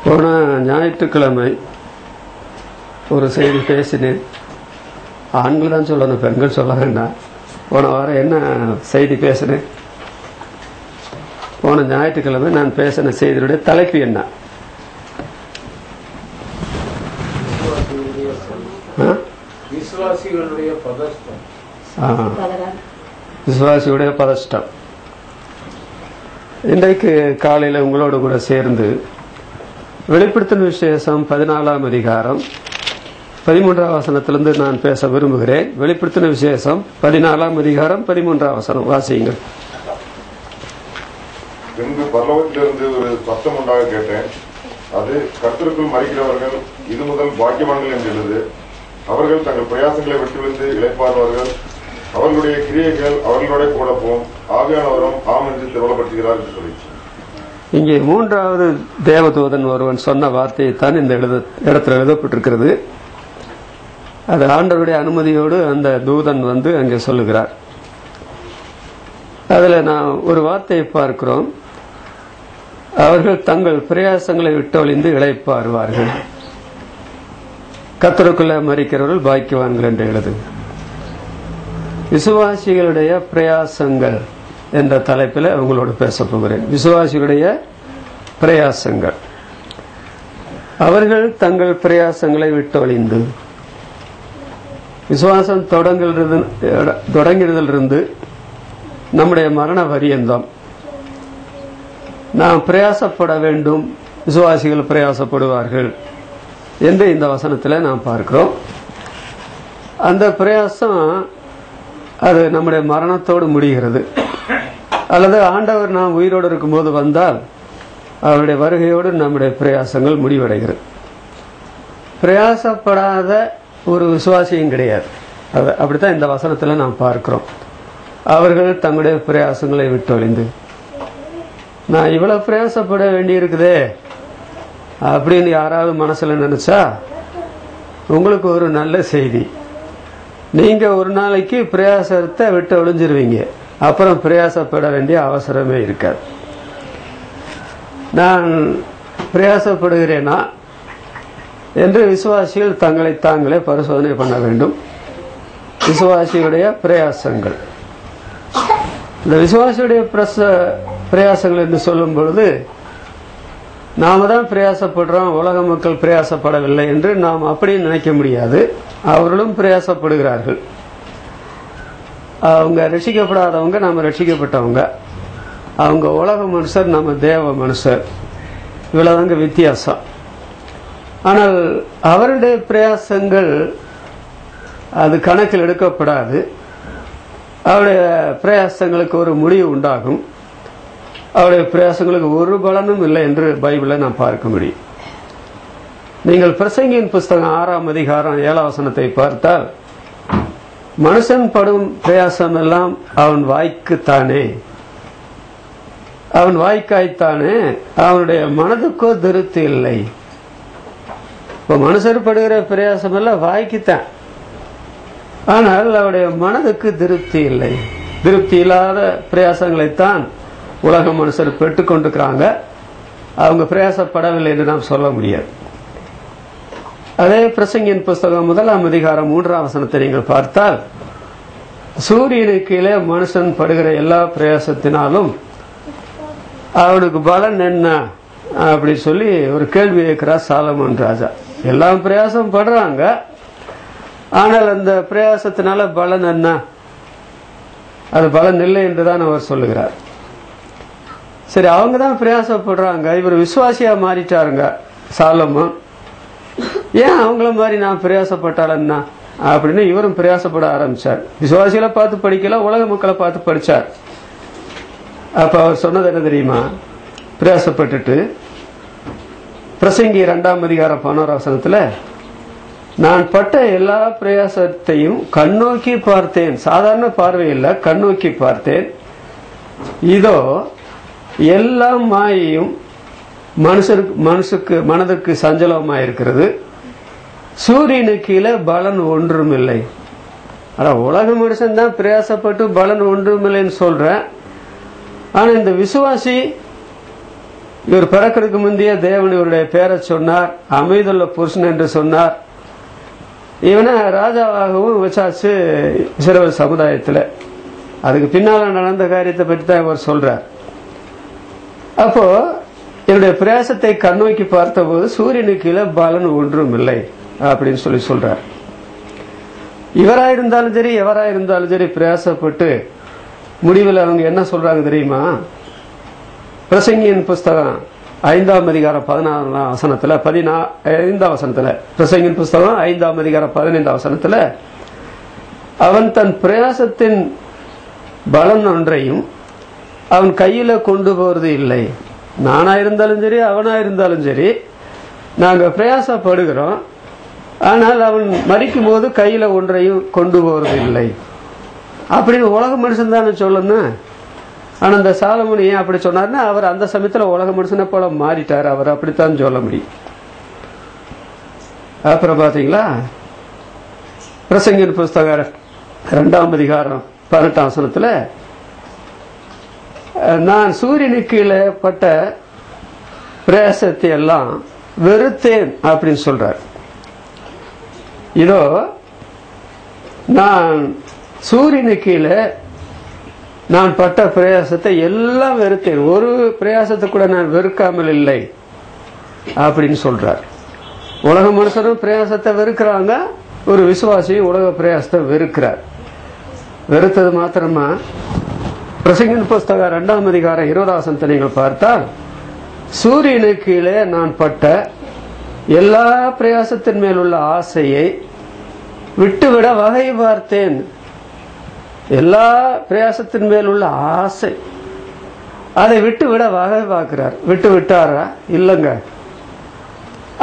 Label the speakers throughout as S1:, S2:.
S1: போன ஞாயிற்றுக்கிழமை ஒரு செய்தி பேசினேன். ஆண்கள் தான் சொல்லணும், பெண்கள் சொல்ல வேண்டாம். போன வாரம் என்ன செய்தி பேசினேன்? போன ஞாயிற்றுக்கிழமை நான் பேசின செய்தியுடைய தலைப்பு என்ன? விசுவாசியுடைய பதஷ்டம். இன்றைக்கு காலையில் உங்களோடு கூட சேர்ந்து வெளிப்படுத்தின விசேஷம் 14ஆம் அதிகாரம் 13ஆம் வசனத்திலிருந்து நான் பேச விரும்புகிறேன். வெளிப்படுத்தின விசேஷம் 14ஆம் அதிகாரம் 13ஆம் வசனம் வாசியுங்கள்.
S2: பின்பு பரலோகத்திலிருந்து ஒரு சத்தம் உண்டாக கேட்டேன். அது, கர்த்தருக்குள் மரிக்கிறவர்கள் இது முதல் பாக்கியவான்கள் என்று எழுது. அவர்கள் தங்கள் பிரயாசங்களை விட்டுவிட்டு இளைப்பாறுவார்கள். அவர்களுடைய கிரியைகள் அவர்களோட கூட போம். ஆவியானவரும் ஆம் என்று திருவள்ளப்படுத்துகிறார் என்று சொல்லிச்சு.
S1: இங்கே மூன்றாவது தேவதூதன் ஒருவன் சொன்ன வார்த்தையை தான் இந்த இடத்துல எழுதப்பட்டிருக்கிறது. அது ஆண்டவருடைய அனுமதியோடு அந்த தூதன் வந்து அங்கே சொல்லுகிறார். அதுல நான் ஒரு வார்த்தையை பார்க்கிறோம். அவர்கள் தங்கள் பிரயாசங்களை விட்டொழிந்து இளைப்பாறுவார்கள். கர்த்தருக்குள்ள மரிக்கிறவர்கள் பாக்கியவான்கள் என்று எழுது. விசுவாசிகளுடைய பிரயாசங்கள் என்ற தலைப்பில் அவங்களோடு பேச போகிறேன். விசுவாசிகளுடைய பிரயாசங்கள். அவர்கள் தங்கள் பிரயாசங்களை விட்டொழிந்து, விசுவாசம் தொடங்கினதிலிருந்து நம்முடைய மரண பரியந்தம் நாம் பிரயாசப்பட வேண்டும். விசுவாசிகள் பிரயாசப்படுவார்கள் என்று இந்த வசனத்தில் நாம் பார்க்கிறோம். அந்த பிரயாசம் அது நம்முடைய மரணத்தோடு முடிகிறது. அல்லது ஆண்டவர் நாம் உயிரோடு இருக்கும்போது வந்தால் அவருடைய வருகையோடு நம்முடைய பிரயாசங்கள் முடிவடைகிறது. பிரயாசப்படாத ஒரு விசுவாசியும் கிடையாது. அப்படித்தான் இந்த வசனத்தில் நாம் பார்க்கிறோம். அவர்கள் தங்களுடைய பிரயாசங்களை விட்டொழிந்து, நான் இவ்வளவு பிரயாசப்பட வேண்டி இருக்குதே அப்படின்னு யாராவது மனசுல நினைச்சா உங்களுக்கு ஒரு நல்ல செய்தி. நீங்க ஒரு நாளைக்கு பிரயாசத்தை விட்டு ஒழிஞ்சிருவீங்க. அப்புறம் பிரயாசப்பட வேண்டிய அவசரமே இருக்காது. நான் பிரயாசப்படுகிறேனா என்று விசுவாசிகள் தங்களை தாங்களே பரிசோதனை பண்ண வேண்டும். விசுவாசியுடைய பிரயாசங்கள். இந்த விசுவாசியுடைய பிரயாசங்கள் என்று சொல்லும் பொழுது நாம தான் பிரயாசப்படுறோம், உலக மக்கள் பிரயாசப்படவில்லை என்று நாம் அப்படி நினைக்க முடியாது. அவர்களும் பிரயாசப்படுகிறார்கள். அவங்க ரட்சிக்கப்படாதவங்க, நாம ரட்சிக்கப்பட்டவங்க. அவங்க உலக மனுஷர், நம்ம தேவ மனுஷர். இவ்வளவுதாங்க வித்தியாசம். ஆனால் அவருடைய பிரயாசங்கள் அது கணக்கில் எடுக்கப்படாது. அவருடைய பிரயாசங்களுக்கு ஒரு முடிவு உண்டாகும். அவருடைய பிரயாசங்களுக்கு ஒரு பலனும் இல்லை என்று பைபிளை நாம் பார்க்க முடியும். நீங்கள் பிரசங்கியின் புஸ்தகம் 6ஆம் அதிகாரம் 7ஆம் வசனத்தை பார்த்தால், மனுஷன் படும் பிரயாசம் எல்லாம் அவன் வாய்க்குத்தானே, அவன் வாய்க்காய்த்தானே, அவனுடைய மனதுக்கோ திருப்தி இல்லை. இப்ப மனுஷர் படுகிற பிரயாசம் எல்லாம் வாய்க்குத்தான், ஆனால் அவருடைய மனதுக்கு திருப்தி இல்லை. திருப்தி இல்லாத பிரயாசங்களைத்தான் உலக மனுஷர் பெற்றுக் கொண்டிருக்கிறாங்க. அவங்க பிரயாசப்படவில்லை என்று நாம் சொல்ல முடியாது. அதே பிரசங்கியின் புஸ்தகம் 1ஆம் அதிகாரம் 3ஆம் வசனத்தை நீங்கள் பார்த்தால், சூரியனுக்கு கீழே மனுஷன் படுகிற எல்லா பிரயாசத்தினாலும் அவனுக்கு பலன் என்ன அப்படி சொல்லி ஒரு கேள்வி கேட்கிறார் சாலமோன் ராஜா. எல்லாம் பிரயாசம் படுறாங்க, ஆனால் அந்த பிரயாசத்தினால பலன் என்ன? அது பலன் இல்லை என்றுதான் அவர் சொல்லுகிறார். சரி, அவங்க தான் பிரயாசப்படுறாங்க, இவர் விசுவாசியா மாறிட்டாருங்க சாலமோன். ஏன் அவங்கள மாதிரி நான் பிரயாசப்பட்டாளன்னா அப்படின்னு இவரும் பிரயாசப்பட ஆரம்பிச்சார். விசுவாசிகளை பார்த்து படிக்கல, உலக மக்களை பார்த்து படிச்சார். அப்ப அவர் சொன்னது என்ன தெரியுமா? பிரயாசப்பட்டுட்டு பிரசங்கி 2ஆம் அதிகாரம் 11ஆம் வசனத்துல, நான் பட்ட எல்லா பிரயாசத்தையும் கண்ணோக்கி பார்த்தேன். சாதாரண பார்வையில் கண்ணோக்கி பார்த்தேன். இதோ எல்லாம் மாயையும் மனதுக்கு சஞ்சலமாயிருக்கிறது. சூரியனுக்கு கீழே பலன் ஒன்றும் இல்லை. ஆனா உலக மனுஷன் தான் பிரயாசப்பட்டு பலன் ஒன்றும் இல்லைன்னு சொல்றேன். ஆனா இந்த விசுவாசி இவர் பிறக்கிறதுக்கு முந்தைய தேவன் இவருடைய பேரை சொன்னார், அமைதுள்ள புருஷன் என்று சொன்னார். இவனை ராஜாவாகவும் வச்சாச்சு இஸ்ரவேல் சமுதாயத்தில். அதுக்கு பின்னால நடந்த காரியத்தை பற்றி தான் இவர் சொல்றார். அப்போ என்னுடைய பிரயாசத்தை கண்ணோக்கி பார்த்தபோது சூரியனுக்கு கீழே பலன் ஒன்றும் இல்லை அப்படின்னு சொல்றார். இவராயிருந்தாலும் சரி எவராயிருந்தாலும் சரி பிரயாசப்பட்டு முடிவில் அவங்க என்ன சொல்றாங்க தெரியுமா? பிரசங்கியின் புஸ்தகம் 5ஆம் அதிகாரம் 16ஆம் வசனத்துல 15ஆம் வசனத்துல, பிரசங்கியின் புஸ்தகம் 5ஆம் அதிகாரம் 15ஆம் வசனத்துல, அவன் தன் பிரயாசத்தின் பலன் ஒன்றையும் அவன் கையில கொண்டு போறது இல்லை. நானா இருந்தாலும் சரி அவனா இருந்தாலும் சரி நாங்க பிரயாசப்படுகிறோம், ஆனால் அவன் மரிக்கும் போது கையில ஒன்றையும் கொண்டு போறது இல்லை அப்படின்னு உலக மனுஷன் தானே சொல்லணும். ஆனா இந்த சாலமோன் ஏன் அப்படி சொன்னார்னா, அவர் அந்த சமயத்துல உலக மனுஷனை போல மாறிட்டார். அவர் அப்படித்தான் சொல்ல முடியும். அப்புறம் பாத்தீங்களா, பிரசங்கின் புஸ்தகம் 2ஆம் அதிகாரம் 18ஆம் வசனத்துல, நான் சூரியனுக்கு கீழே பட்ட பிரயாசத்தை எல்லாம் வெறுத்தேன் அப்படின்னு சொல்றார். இதோ நான் சூரியனுக்கு கீழே நான் பட்ட பிரயாசத்தை எல்லாம் வெறுத்தேன், ஒரு பிரயாசத்தை கூட நான் வெறுக்காமல் இல்லை அப்படின்னு சொல்றார். உலக மனுஷனும் பிரயாசத்தை வெறுக்கிறாங்க, ஒரு விசுவாசி உலக பிரயாசத்தை வெறுக்கிறார். வெறுத்தது மாத்திரமா, பிரசங்கின் புஸ்தகம் 2ஆம் அதிகாரம் 20ஆம் வசனத்தை நீங்கள் பார்த்தால், சூரியனுக்கு கீழே நான் பட்ட எல்லா பிரயாசத்தின் மேல் உள்ள ஆசையை விட்டுவிட வகை பார்த்தேன். எல்லா பிரயாசத்தின் மேல் உள்ள ஆசை, அதை விட்டுவிட வகை பார்க்கிறார். விட்டு விட்டாரா? இல்லைங்க,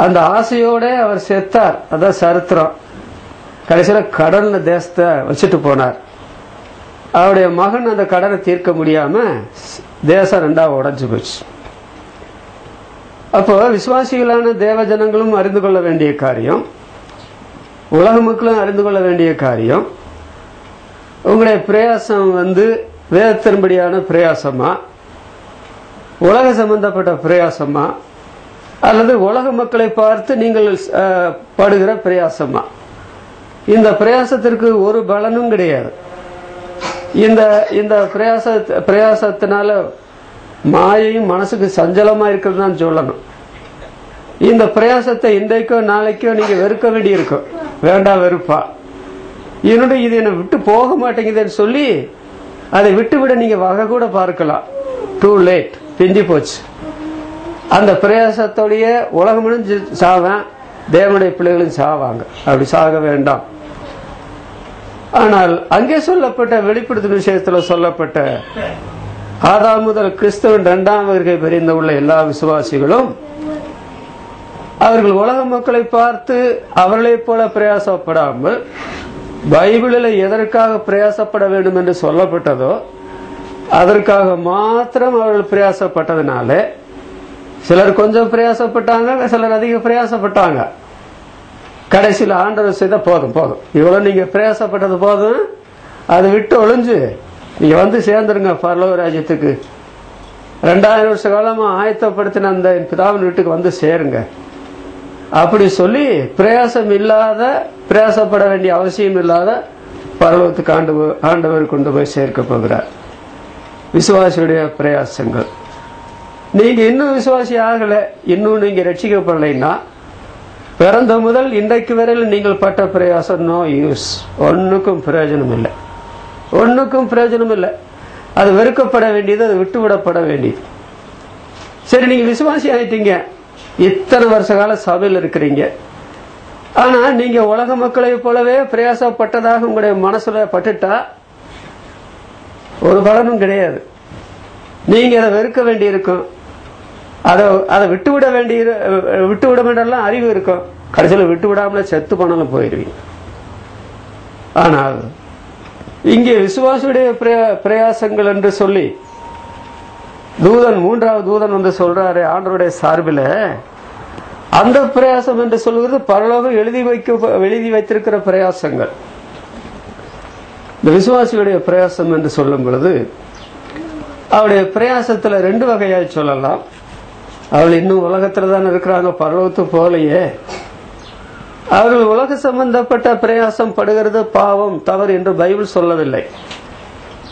S1: அந்த ஆசையோட அவர் செத்தார். அதான் சரித்திரம். கடைசியில கடல்ல தேசத்தை வச்சுட்டு போனார். அவருடைய மகன் அந்த கடனை தீர்க்க முடியாம தேசம் 2ஆ உடைஞ்சு போச்சு. அப்போ விசுவாசிகளான தேவ ஜனங்களும் அறிந்து கொள்ள வேண்டிய காரியம், உலக மக்களும் அறிந்து கொள்ள வேண்டிய காரியம், உங்களுடைய பிரயாசம் வேதத்தின்படியான பிரயாசமா, உலக சம்பந்தப்பட்ட பிரயாசமா, அல்லது உலக மக்களை பார்த்து நீங்கள் படுகிற பிரயாசமா? இந்த பிரயாசத்திற்கு ஒரு பலனும் கிடையாது. இந்த பிரயாசத்தினால மாயையும் மனசுக்கு சஞ்சலமா இருக்கிறது தான் சொல்லணும். இந்த பிரயாசத்தை இன்றைக்கோ நாளைக்கோ நீங்க வெறுக்க வேண்டி இருக்கும். வேண்டாம் வெறுப்பா, என்னுடைய இது என்னை விட்டு போக மாட்டேங்குதுன்னு சொல்லி அதை விட்டுவிட நீங்க வகை கூட பார்க்கலாம். டூ லேட், பிந்தி போச்சு. அந்த பிரயாசத்தோடைய உலகமும் சாவேன், தேவனுடைய பிள்ளைகளும் சாவாங்க. அப்படி சாக வேண்டாம். ஆனால் அங்கே சொல்லப்பட்ட வெளிப்படுத்தும் விஷயத்தில் சொல்லப்பட்ட ஆதாம் முதல் கிறிஸ்துவின் 2ஆம் வருகை பெரிந்த உள்ள எல்லா விசுவாசிகளும் அவர்கள் உலக மக்களை பார்த்து அவர்களை போல பிரயாசப்படாமல் பைபிளில் எதற்காக பிரயாசப்பட வேண்டும் என்று சொல்லப்பட்டதோ அதற்காக மாத்திரம் அவர்கள் பிரயாசப்பட்டதுனால சிலர் கொஞ்சம் பிரயாசப்பட்டாங்க, சிலர் அதிக பிரயாசப்பட்டாங்க. கடைசியில் ஆண்டவர் செய்த போதும் போதும், இவ்வளவு நீங்க பிரயாசப்பட்டது போதும், அதை விட்டு ஒளிஞ்சு நீங்க சேர்ந்துருங்க பரலோக ராஜ்யத்துக்கு. 2000 வருஷ காலமா ஆயத்தப்படுத்தின அந்த பிதாவின் வீட்டுக்கு சேருங்க அப்படி சொல்லி பிரயாசப்பட வேண்டிய அவசியம் இல்லாத பரலோகத்துக்கு ஆண்டவர் கொண்டு போய் சேர்க்க போகிறார். விசுவாசியுடைய பிரயாசங்கள். நீங்க இன்னும் விசுவாசி ஆகல, இன்னும் நீங்க ரட்சிக்கப்படலைன்னா பிறந்த முதல் இன்றைக்கு வரையில் நீங்கள் பட்ட பிரயாசம் நோ யூஸ், ஒன்னுக்கும் பிரயோஜனம் இல்லை, ஒன்னுக்கும் பிரயோஜனம் இல்லை. அது வெறுக்கப்பட வேண்டியது, அது விட்டுவிடப்பட வேண்டியது. சரி, நீங்க விசுவாசி ஆயிட்டீங்க, இத்தனை வருஷ கால சபையில் இருக்கிறீங்க, ஆனா நீங்க உலக மக்களை போலவே பிரயாசப்பட்டதாக உங்களுடைய மனசுல பட்டுட்டா ஒரு பலனும் கிடையாது. நீங்க அதை வெறுக்க வேண்டி இருக்கும், அதை விட்டுவிட வேண்டியெல்லாம் அறிவு இருக்கும். கடைசியில் விட்டு விடாமல செத்து போனாலும் போயிடுவீங்க. ஆனால் இங்கே விசுவாசியுடைய பிரயாசங்கள் என்று சொல்லி தூதன், 3வது தூதன் சொல்றாரு ஆண்டவருடைய சார்பில், அந்த பிரயாசம் என்று சொல்வது பரலோகம் எழுதி வைத்திருக்கிற பிரயாசங்கள். இந்த விசுவாசியுடைய பிரயாசம் என்று சொல்லும் பொழுது அவருடைய பிரயாசத்துல 2 வகையாய் சொல்லலாம். அவள் இன்னும் உலகத்துல தான் இருக்கிறாங்க, பரலோகத்து போலையே. அவர்கள் உலக சம்பந்தப்பட்ட பிரயாசம் படுகிறது பாவம், தவறு என்று பைபிள் சொல்லவில்லை.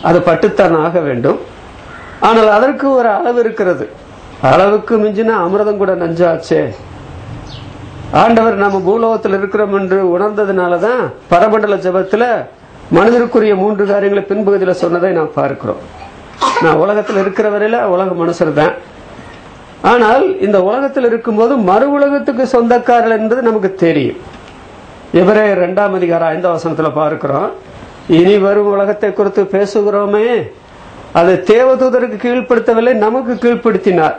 S1: அது பட்டுத்தான் ஆக வேண்டும். ஆனால் அதற்கு ஒரு அளவு இருக்கிறது. அளவுக்கு மிஞ்சினா அமிர்தம் கூட நஞ்சாச்சே. ஆண்டவர் நம்ம பூலோகத்தில் இருக்கிறோம் என்று உணர்ந்ததுனாலதான் பரமண்டல ஜபத்துல மனிதருக்குரிய 3 காரியங்களை பின்பகுதியில் சொன்னதை நாம் பார்க்கிறோம். நான் உலகத்தில் இருக்கிற வரையில உலக மனுஷர் தான். ஆனால் இந்த உலகத்தில் இருக்கும்போது மறு உலகத்துக்கு சொந்தக்காரர்கள் என்பது நமக்கு தெரியும். எபிரேயர் 2ஆம் அதிகாரம் 5ஆம் வசனத்துல பார்க்கிறோம். இனி வரும் உலகத்தை குறித்து பேசுகிறோமே, அது தேவதூதருக்கு கீழ்ப்படுத்தவில்லை, நமக்கு கீழ்ப்படுத்தினார்.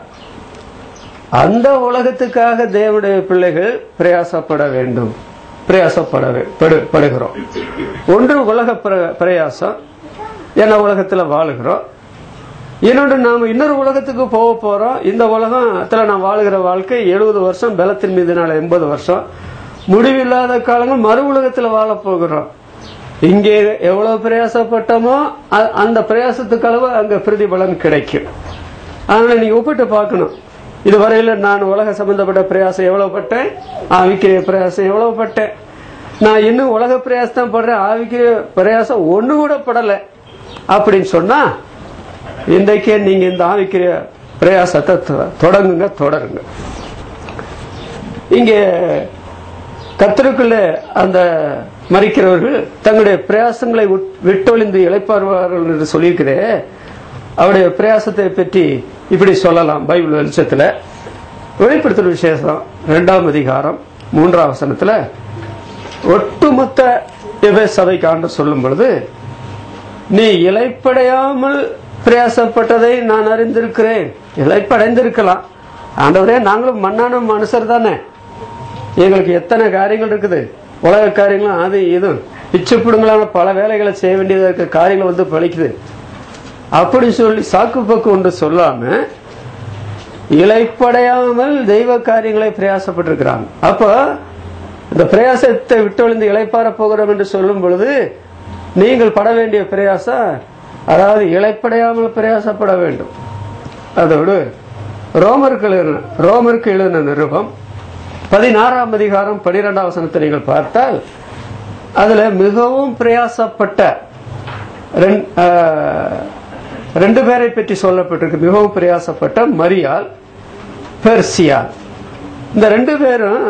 S1: அந்த உலகத்துக்காக தேவனுடைய பிள்ளைகள் பிரயாசப்பட வேண்டும், பிரயாசப்படுகிறோம். ஒன்று உலக பிரயாசம், என்ன உலகத்துல வாழுகிறோம். இன்னொன்று நாம இன்னொரு உலகத்துக்கு போக போறோம். இந்த உலகத்துல நாம் வாழுகிற வாழ்க்கை 70 வருஷம், பலத்தின் மீது 80 வருஷம், முடிவில்லாத காலங்கள். மறு உலகத்துல வாழ போகிறோம். இங்கே எவ்வளவு பிரயாசப்பட்டோமோ அந்த பிரயாசத்துக்கு அளவு அங்க பிரதிபலன் கிடைக்கும். அதனால நீங்க ஒப்பிட்டு பார்க்கணும். இதுவரையில நான் உலக சம்பந்தப்பட்ட பிரயாசம் எவ்வளவு பட்டேன், ஆவிக்கிற பிரயாசம் எவ்வளவு பட்டேன். நான் இன்னும் உலக பிரயாசம் படுறேன், ஆவிக்கிற பிரயாசம் ஒண்ணு கூட படல அப்படின்னு சொன்னா, இன்றைக்கே நீங்க இந்த ஆவிக்கிற பிரயாசத்தை தொடருங்க. இங்கே கர்த்தருக்குள்ள அந்த மரிக்கிறவர்கள் தங்களுடைய பிரயாசங்களை விட்டொழிந்து இளைப்பாறுவார்கள் என்று சொல்லியிருக்கிறேன். அவருடைய பிரயாசத்தை பற்றி இப்படி சொல்லலாம். பைபிள் வெளிச்சத்துல வெளிப்படுத்தும் விசேஷம் 2ஆம் அதிகாரம் 3ஆம் வசனத்துல ஒட்டுமொத்த எபேசு சபைக்கு ஆண்டவர் சொல்லும் பொழுது, நீ இளைப்படையாமல் பிரயாசப்பட்டதை நான் அறிந்திருக்கிறேன். இளைப்படைந்திருக்கலாம். ஆண்டவரே, நாங்களும் மண்ணான மனுஷர் தானே, எங்களுக்கு எத்தனை காரியங்கள் இருக்குது, உலக காரியங்களும் அது இதுவும் பிச்சு பிடுங்களான பல வேலைகளை செய்ய வேண்டியதா இருக்க காரியங்கள் வந்து பழிக்குது அப்படி சொல்லி சாக்கு பக்கு ஒன்று சொல்லாம இளைப்படையாமல் தெய்வ காரியங்களை பிரயாசப்பட்டிருக்கிறாங்க. அப்ப இந்த பிரயாசத்தை விட்டொழிந்து இளைப்பாற போகிறோம் என்று சொல்லும் பொழுது நீங்கள் பட வேண்டிய பிரயாசம், அதாவது இளைப்படையாமல் பிரயாசப்பட வேண்டும். அதோடு ரோமருக்கு எழுதின நிருபம் 16ஆம் அதிகாரம் 12ஆம் வசனத்தை நீங்கள் பார்த்தால் அதுல மிகவும் பிரயாசப்பட்ட 2 பேரை பற்றி சொல்லப்பட்டிருக்கு. மிகவும் பிரயாசப்பட்ட மரியாள், பெர்சியா. இந்த 2 பேரும்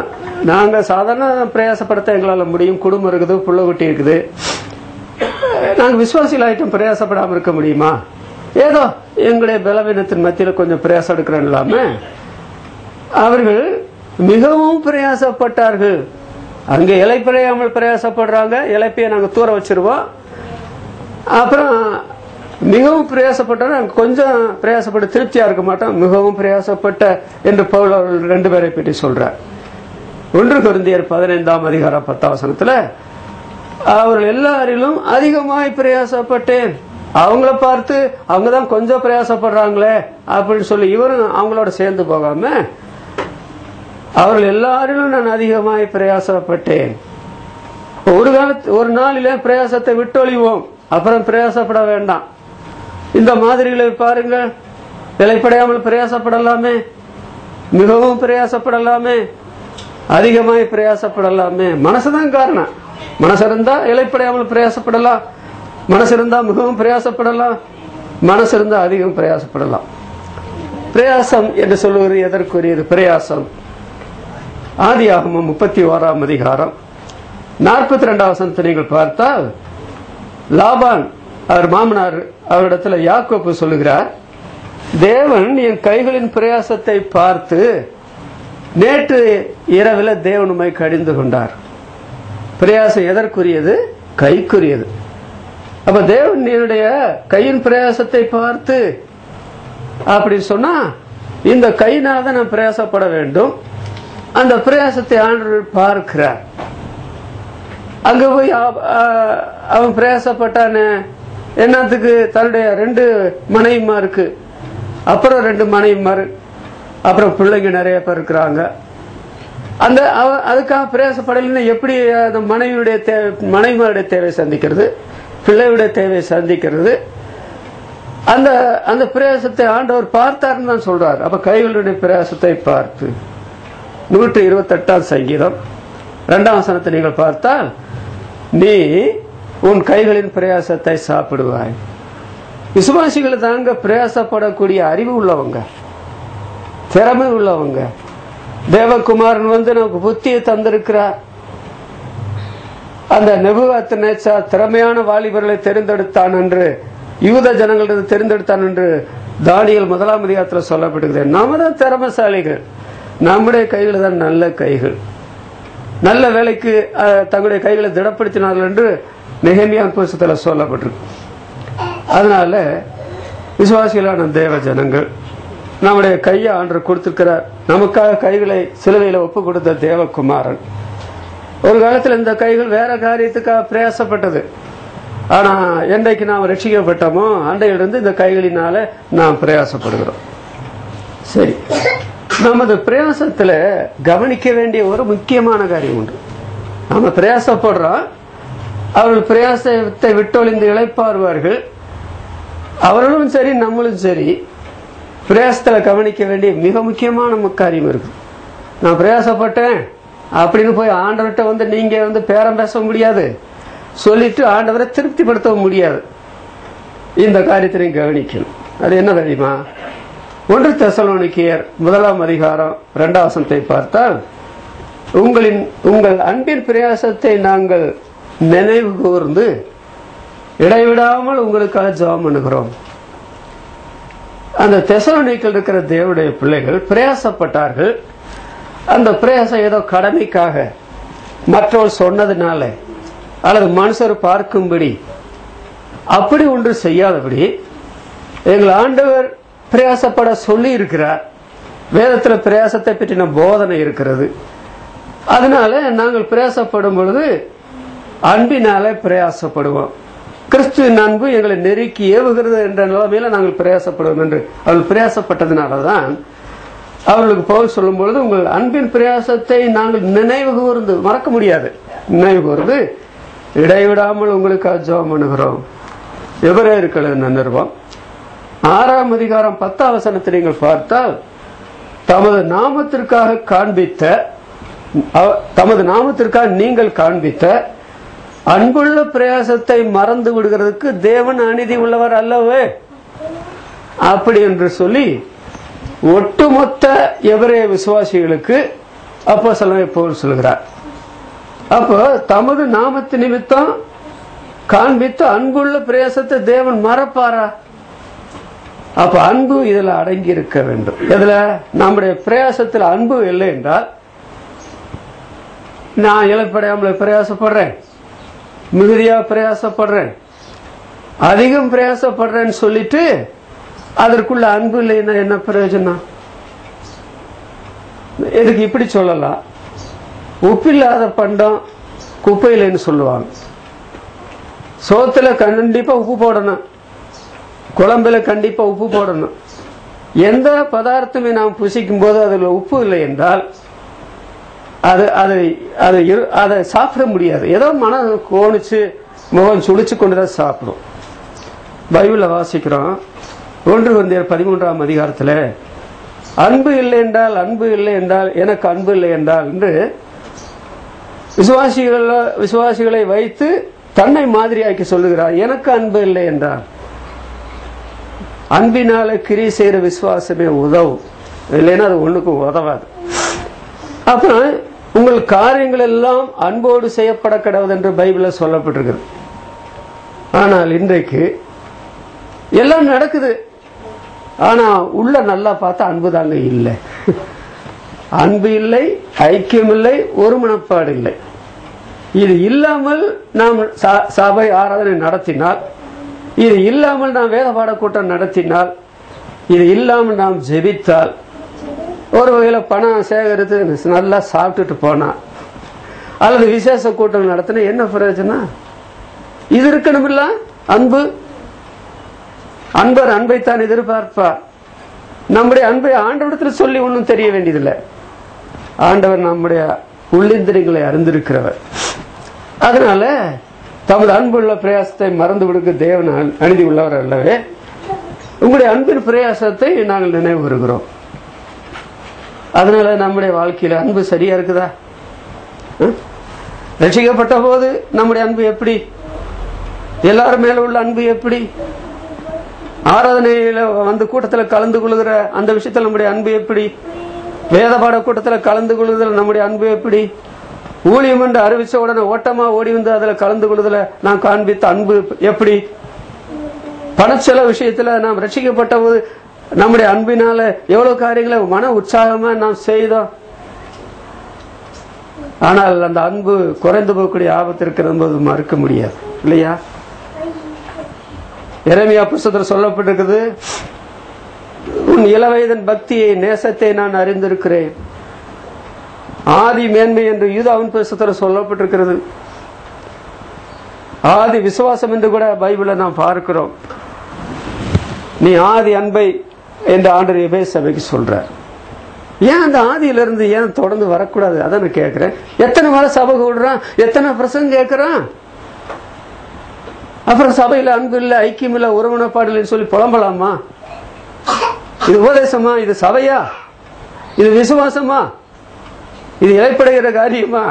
S1: நாங்க சாதாரண பிரயாசப்படுத்த எங்களால முடியும், குடும்பம் இருக்குது, புள்ள குட்டி இருக்குது, நாங்க விசுவாசிகள் ஆயிட்டும் பிரயாசப்படாம இருக்க முடியுமா? ஏதோ எங்களுடைய பலவீனத்தின் மத்தியில கொஞ்சம் பிரயாசம் எடுக்கிறோம் இல்லாம அவர்கள் மிகவும் பிரயாசப்பட்டார்கள். அங்க இளைப்படையாமல் பிரயாசப்படுறாங்க, இளைப்பையை நாங்க தூர வச்சிருவோம். அப்புறம் மிகவும் பிரயாசப்பட்டாங்க, கொஞ்சம் பிரயாசப்பட்டு திருப்தியா இருக்க மாட்டோம், மிகவும் பிரயாசப்பட்ட என்று பவுல் அவர்கள் 2 பேரை பற்றி சொல்றார். 1 கொரிந்தியர் 15ஆம் அதிகாரம் 10ஆம் வசனத்துல அவர்கள் எல்லாரிலும் அதிகமாய் பிரயாசப்பட்டேன். அவங்கள பார்த்து அவங்கதான் கொஞ்சம் பிரயாசப்படுறாங்களே அப்படின்னு சொல்லி இவரும் அவங்களோட சேர்ந்து போகாம அவர்கள் எல்லாரிலும் நான் அதிகமாய் பிரயாசப்பட்டேன். ஒரு நாளில பிரயாசத்தை விட்டொழிவோம், அப்புறம் பிரயாசப்பட வேண்டாம். இந்த மாதிரிகளை பாருங்க. இளைப்படையாமல் பிரயாசப்படலாமே, மிகவும் பிரயாசப்படலாமே, அதிகமாய் பிரயாசப்படலாமே. மனசுதான் காரணம். மனசு இருந்தா இளைப்படையாமல் பிரயாசப்படலாம், மனசு இருந்தா மிகவும் பிரயாசப்படலாம், மனசு இருந்தா அதிகம் பிரயாசப்படலாம். பிரயாசம் என்று சொல்லுவது எதற்குரியது? பிரயாசம் ஆதியாகமம் 31ஆம் அதிகாரம் 42ஆம் வசனத்தை நீங்கள் பார்த்தால் லாபான் அவர் மாமனார் அவரிடத்துல யாக்கோபு சொல்லுகிறார், தேவன் என் கைகளின் பிரயாசத்தை பார்த்து நேற்று இரவில் தேவன் உம்மை கடிந்து கொண்டார். பிரயாசம் எதற்குரியது? கைக்குரியது. அப்ப தேவன் என்னுடைய கையின் பிரயாசத்தை பார்த்து அப்படி சொன்னா இந்த கையினால தான் நான் பிரயாசப்பட வேண்டும். அந்த பிரயாசத்தை ஆண்டவர் பார்க்கிறார். அங்க போய் அவன் பிரயாசப்பட்டான என்னத்துக்கு? தன்னுடைய 2 மனைவிமாருக்கு, அப்புறம் 2 மனைவிமாரு, அப்புறம் பிள்ளைங்க நிறைய பேர் இருக்கிறாங்க. அந்த அதுக்காக பிரயாசப்படலைன்னா எப்படி அந்த மனைவிமாருடைய தேவை சந்திக்கிறது, பிள்ளையுடைய தேவை சந்திக்கிறது? அந்த அந்த பிரயாசத்தை ஆண்டவர் பார்த்தார்னு தான் சொல்றார். அப்ப கைகளுடைய பிரயாசத்தை பார்த்து 128 சங்கீதம் 2 வசனத்தை நீங்கள் பார்த்தால், நீ உன் கைகளின் பிரயாசத்தை சாப்பிடுவாய். விசுவாசிகள் தாங்க பிரயாசப்படக்கூடிய அறிவு உள்ளவங்க, திறமை உள்ளவங்க. தேவகுமாரன் நமக்கு புத்தியை தந்திருக்கிறார். அந்த நேபுகாத்நேச்சார் திறமையான வாலிபர்களை தெரிந்தெடுத்தான் என்று, யூத ஜனங்களிடம் தெரிந்தெடுத்தான் என்று தானியேல் 1 அதிகாரத்தில் சொல்லப்படுகிறது. நாம தான் திறமைசாலிகள், நம்முடைய கைகள் தான் நல்ல கைகள். நல்ல வேலைக்கு தங்களுடைய கைகளை திடப்படுத்தினார்கள் என்று நெகேமியா புத்தகத்தில் சொல்லப்பட்டிருக்கு. அதனால விசுவாசிகளான தேவ ஜனங்கள் நம்முடைய கையை ஆண்டவர் கொடுத்திருக்கிறார். நமக்காக கைகளை சிலுவையில ஒப்பு கொடுத்த தேவகுமாரன். ஒரு காலத்தில் இந்த கைகள் வேற காரியத்துக்காக பிரயாசப்பட்டது. ஆனா என்றைக்கு நாம் ரட்சிக்கப்பட்டோமோ அன்றையிலிருந்து இந்த கைகளினால நாம் பிரயாசப்படுகிறோம். சரி, நமது பிரயாசத்துல கவனிக்க வேண்டிய ஒரு முக்கியமான காரியம் உண்டு. நாம பிரயாசப்படுறோம், அவர்கள் பிரயாசத்தை விட்டொழிந்து இளைப்பாறுவார்கள். அவர்களும் சரி நம்மளும் சரி பிரயாசத்துல கவனிக்க வேண்டிய மிக முக்கியமான காரியம் இருக்கு. நான் பிரயாசப்பட்டேன் அப்படின்னு போய் ஆண்டவர்கிட்ட நீங்க பேரம் பேச முடியாது, சொல்லிட்டு ஆண்டவரை திருப்திப்படுத்த முடியாது. இந்த காரியத்தினையும் கவனிக்கணும். அது என்ன தெரியுமா? 1 தெசலோனிக்கேயர் 1 அதிகாரம் 2 வசனத்தை பார்த்தால், உங்கள் அன்பின் பிரயாசத்தை நாங்கள் நினைவு கூர்ந்து இடைவிடாமல் உங்களுக்காக ஜெபம் பண்ணுகிறோம். அந்த தெசலோனிக்கேயில் இருக்கிற தேவனுடைய பிள்ளைகள் பிரயாசப்பட்டார்கள். அந்த பிரயாசம் ஏதோ கடமைக்காக, மற்றவர் சொன்னதுனால அல்லது மனுஷர் பார்க்கும்படி அப்படி ஒன்று செய்யாதபடி எங்கள் ஆண்டவர் பிரயாசப்பட சொல்லி இருக்கிறார். வேதத்துல பிரயாசத்தை பற்றின போதனை இருக்கிறது. அதனால நாங்கள் பிரயாசப்படும் பொழுது அன்பினால பிரயாசப்படுவோம். கிறிஸ்துவின் அன்பு எங்களை நெருக்கி ஏவுகிறது என்ற நிலைமையில நாங்கள் பிரயாசப்படுவோம் என்று அவர்கள் பிரயாசப்பட்டதுனாலதான் அவர்களுக்கு பவுல் சொல்லும் பொழுது, உங்கள் அன்பின் பிரயாசத்தை நாங்கள் நினைவு கூர்ந்து, மறக்க முடியாது, நினைவு கூர்ந்து இடைவிடாமல் உங்களுக்காக ஜெபம் பண்ணுகிறோம். எபிரேயருக்கு எழுதின நிருபம் 6 அதிகாரம் 10 வசனத்தை நீங்கள் பார்த்தால், தமது நாமத்திற்காக நீங்கள் காண்பித்த அன்புள்ள பிரயாசத்தை மறந்து விடுகிறதுக்கு தேவன் அநீதி உள்ளவர் அல்லவே அப்படி என்று சொல்லி ஒட்டுமொத்த எபிரேய விசுவாசிகளுக்கு அப்போஸ்தலனாகிய பவுல் சொல்கிறார். அப்போ தமது நாமத்து நிமித்தம் காண்பித்த அன்புள்ள பிரயாசத்தை தேவன் மறப்பாரா? அப்ப அன்பு இதுல அடங்கி இருக்க வேண்டும். இதுல நம்முடைய பிரயாசத்தில் அன்பு இல்லை என்றால், நான் இழப்படையாமல் பிரயாசப்படுறேன், மிகுதியா பிரயாசப்படுறேன், அதிகம் பிரயாசப்படுறேன்னு சொல்லிட்டு அதற்குள்ள அன்பு இல்லைன்னா என்ன பிரயோஜனம்? இதுக்கு இப்படி சொல்லலாம், உப்பில்லாத பண்டம் குப்பையிலன்னு சொல்லுவாங்க. சோத்துல கண்டிப்பா உப்பு போடணும், குழம்புல கண்டிப்பா உப்பு போடணும். எந்த பதார்த்தமே நாம் புசிக்கும் போது அதுல உப்பு இல்லை என்றால் அதை சாப்பிட முடியாது. ஏதோ மனம் கோணிச்சு முகம் சுழிச்சு கொண்டுதான் சாப்பிடும். பைபிள்ல வாசிக்கிறோம் 1 கொரிந்தியர் 13 அதிகாரத்துல, அன்பு இல்லை என்றால் எனக்கு அன்பு இல்லை என்றால் என்று விசுவாசிகளை வைத்து தன்னை மாதிரியாக்கி சொல்லுகிறார். எனக்கு அன்பு இல்லை என்றால், அன்பினால கிரியை செய்யற விசுவாசமே உதவும், இல்லைன்னா அது ஒண்ணுக்கும் உதவாது. அப்புறம் உங்கள் காரியங்கள் எல்லாம் அன்போடு செய்யப்பட கடவுது என்று பைபிள்ல சொல்லப்பட்டிருக்கிறது. ஆனால் இன்றைக்கு எல்லாம் நடக்குது, ஆனா உள்ள நல்லா பார்த்தா அன்பு தாங்க இல்லை. அன்பு இல்லை, ஐக்கியம் இல்லை, ஒரு மனப்பாடு இல்லை. இது இல்லாமல் நாம் சபை ஆராதனை நடத்தினால், இது இல்லாமல் நாம் வேத பாட கூட்டம் நடத்தினால், இது இல்லாமல் நாம் ஜெபித்தால், ஒரு வகையில பணம் சேகரித்து நல்லா சாப்பிட்டுட்டு போனா, அல்லது விசேஷ கூட்டம் நடத்தினா என்ன பிரயோஜனம்? இது இருக்கணும் இல்ல? அன்பு, அன்பர் அன்பைத்தான் எதிர்பார்ப்பார். நம்முடைய அன்பை ஆண்டவரிடத்தில் சொல்லி ஒன்றும் தெரிய வேண்டியதில்லை. ஆண்டவர் நம்முடைய உள்ளிந்திரியங்களை அறிந்திருக்கிறவர். அதனால தமது அன்புள்ள பிரயாசத்தை மறந்து விடுக்க தேவன் அநீதி உள்ளவர் அல்லவே உங்களுடைய அன்பின் பிரயாசத்தை நாங்கள் நினைவு வருகிறோம். அதனால நம்முடைய வாழ்க்கையில அன்பு சரியா இருக்குதா? ரட்சிக்கப்பட்ட போது நம்முடைய அன்பு எப்படி? எல்லாரும் மேல உள்ள அன்பு எப்படி? ஆராதனையில வந்து கூட்டத்தில் கலந்து கொள்கிற அந்த விஷயத்தில் நம்முடைய அன்பு எப்படி? வேத பாட கூட்டத்தில் கலந்து கொள்ளுதல் நம்முடைய அன்பு எப்படி? ஊழியம் என்று அறிவிச்ச உடனே ஓட்டமா ஓடி வந்து அதுல கலந்து கொள்ளுதல நாம் காண்பித்த அன்பு எப்படி? பணச்செலவு விஷயத்துல நாம் ரட்சிக்கப்பட்ட போது நம்முடைய அன்பினால எவ்வளவு காரியங்களை மன உற்சாகமா நாம் செய்தோம். ஆனால் அந்த அன்பு குறைந்து போகக்கூடிய ஆபத்து இருக்கிறது மறுக்க முடியாது இல்லையா? எரேமியா புஸ்தகத்தில் சொல்லப்பட்டிருக்குது, உன் இளவயதன் பக்தியை நேசத்தை நான் அறிந்திருக்கிறேன். ஆதி மேன்மை என்று யூதாவின் புஸ்தகத்தில் சொல்லப்பட்டிருக்கிறது. ஆதி விசுவாசம் என்று கூட பைபிளை நாம் பார்க்கிறோம். நீ ஆதி அன்பை என்று ஆண்டவர் எபேசு சபைக்கு சொல்றார். ஏன் அந்த ஆதியிலிருந்து ஏன் தொடர்ந்து வரக்கூடாது? அதான் நான் கேட்கிறேன். எத்தனை முறை சபை கூடுறான், எத்தனை பிரசங்கம் கேட்கிறான், அப்புறம் சபையில அன்பு இல்ல, ஐக்கியம் இல்ல, உறவினப்பாடு சொல்லி புலம்பலாமா? இது உபதேசமா? இது சபையா? இது விசுவாசமா? இது இழைப்படுகிற காரியமா?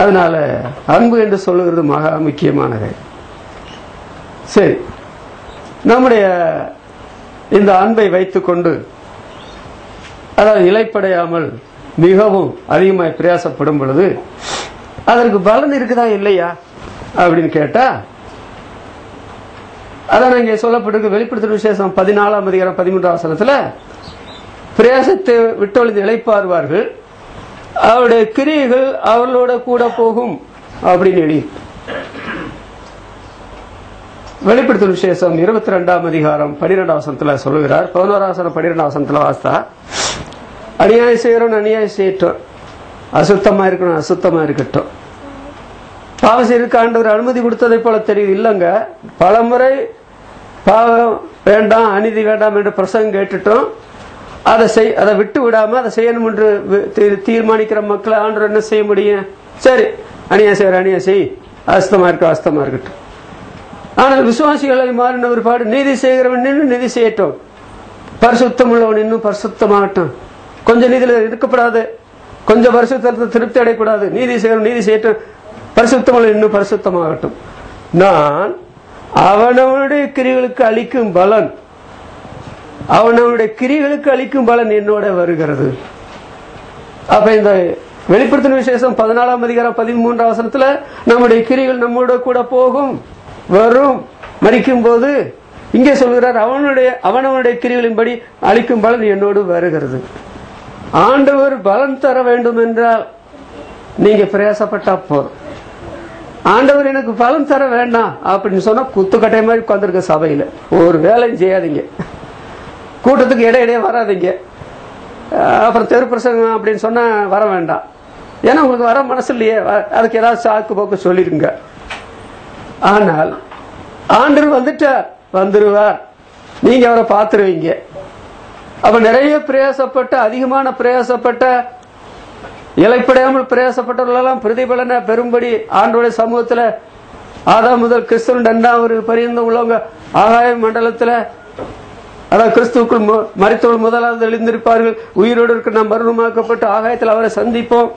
S1: அதனால அன்பு என்று சொல்லுகிறது மகா முக்கியமானது. சரி, நம்முடைய இந்த அன்பை வைத்துக் கொண்டு, அதாவது இலைப்படையாமல் மிகவும் அதிகமாக பிரயாசப்படும் பொழுது அதற்கு பலன் இருக்குதா இல்லையா அப்படின்னு கேட்டா, அதான் இங்கே சொல்லப்பட்டிருக்கு. வெளிப்படுத்தும் விசேஷம் 14ஆம் அதிகாரம் 13ஆம் வசனத்துல, பிரயாசத்தை விட்டொழிந்து இளைப்பாறுவார்கள், அவருடைய கிரியைகள் அவர்களோட கூட போகும் அப்படின்னு எழுதி. வெளிப்படுத்தும் விசேஷம் 22ஆம் அதிகாரம் 12ஆம் வசனத்துல சொல்லுகிறார். 11ஆம் வசனம் 12ஆம் வசனத்துல வாஸ்தா, அநியாயம் செய்யறோம் அநியாயம் செய்யட்டும், அசுத்தமா இருக்கணும் அசுத்தமா இருக்கட்டும், பாவம் செய்யறதுக்கு ஆண்டவர் அனுமதி கொடுத்ததை போல தெரியுது. இல்லங்க, பலமுறை பாவம் வேண்டாம் அநீதி வேண்டாம் என்று பிரசங்கம் கேட்டுட்டோம். அதை விட்டு விடாம அதை செய்யணும் என்று தீர்மானிக்கிற மக்களை ஆண்டவர் என்ன செய்ய முடியும்? சரி, அநியாயம் செய்யற அநியாயம் செய், அசுத்தமா இருக்க அசுத்தமா இருக்கட்டும். ஆனால் விசுவாசிகளை மாறின ஒருபாடு நீதி செய்கிறவன் இன்னும் நீதி செய்யட்டும், பரிசுத்தம் உள்ளவன் இன்னும் பரிசுத்தமாகட்டும். கொஞ்சம் நீதியில இருக்கப்படாது, கொஞ்சம் பரிசுத்தத்தை திருப்தி அடையக்கூடாது. நீதி செய்கிறவன் நீதி செய்யட்டும், பரிசுத்தம் இன்னும் பரிசுத்தமாகட்டும். நான் அவனவனுடைய கிரிகளுக்கு அளிக்கும் பலன், அவனவனுடைய கிரிகளுக்கு அளிக்கும் பலன் என்னோட வருகிறது. அப்ப இந்த வெளிப்படுத்தின விசேஷம் 14ஆம் அதிகாரம் 13ஆம் வசனத்துல நம்முடைய கிரிகள் நம்மோட கூட போகும், வரும், மரிக்கும் போது இங்கே சொல்கிறார், அவனவனுடைய கிரிகளின்படி அளிக்கும் பலன் என்னோடு வருகிறது. ஆண்டவர் பலன் தர வேண்டும் என்றால் நீங்க பிரயாசப்பட்டா போதும். ஆண்டவர் எனக்கு பலன் தர வேண்டாம் அப்படின்னு சொன்னா குத்துக்கட்டை மாதிரி உட்கார்ந்துருக்க சபையில ஒரு வேலையும் செய்யாதீங்க, கூட்டத்துக்கு இடையிடையே வராதிங்க. அப்புறம் தெரு பிரசங்கம் அப்படின்னு சொன்னா வர வேண்டாம். ஏன்னா உங்களுக்கு வர மனசு இல்லையே, அதுக்கு ஏதாவது சாக்கு போக்கு சொல்லிருங்க. ஆனால் ஆண்டவர் வந்துருவார், நீங்க அவரை பார்த்துருவீங்க. அப்ப நிறைய பிரயாசப்பட்ட, அதிகமான பிரயாசப்பட்ட, இலைப்படையாமல் பிரயாசப்பட்டவர்களெல்லாம் பிரதிபலனை பெரும்படி ஆண்டவருடைய சமூகத்துல ஆதாம் முதல் கிறிஸ்துவன் 2ஆவது பரியந்தம் உள்ளவங்க ஆகாய மண்டலத்துல, அதாவது கிறிஸ்துவுக்குள் மரித்தவர்கள் முதலாவது எழுந்திருப்பார்கள், உயிரோடு இருக்க நாம் மறுமாக்கப்பட்டு ஆகாயத்தில் அவரை சந்திப்போம்.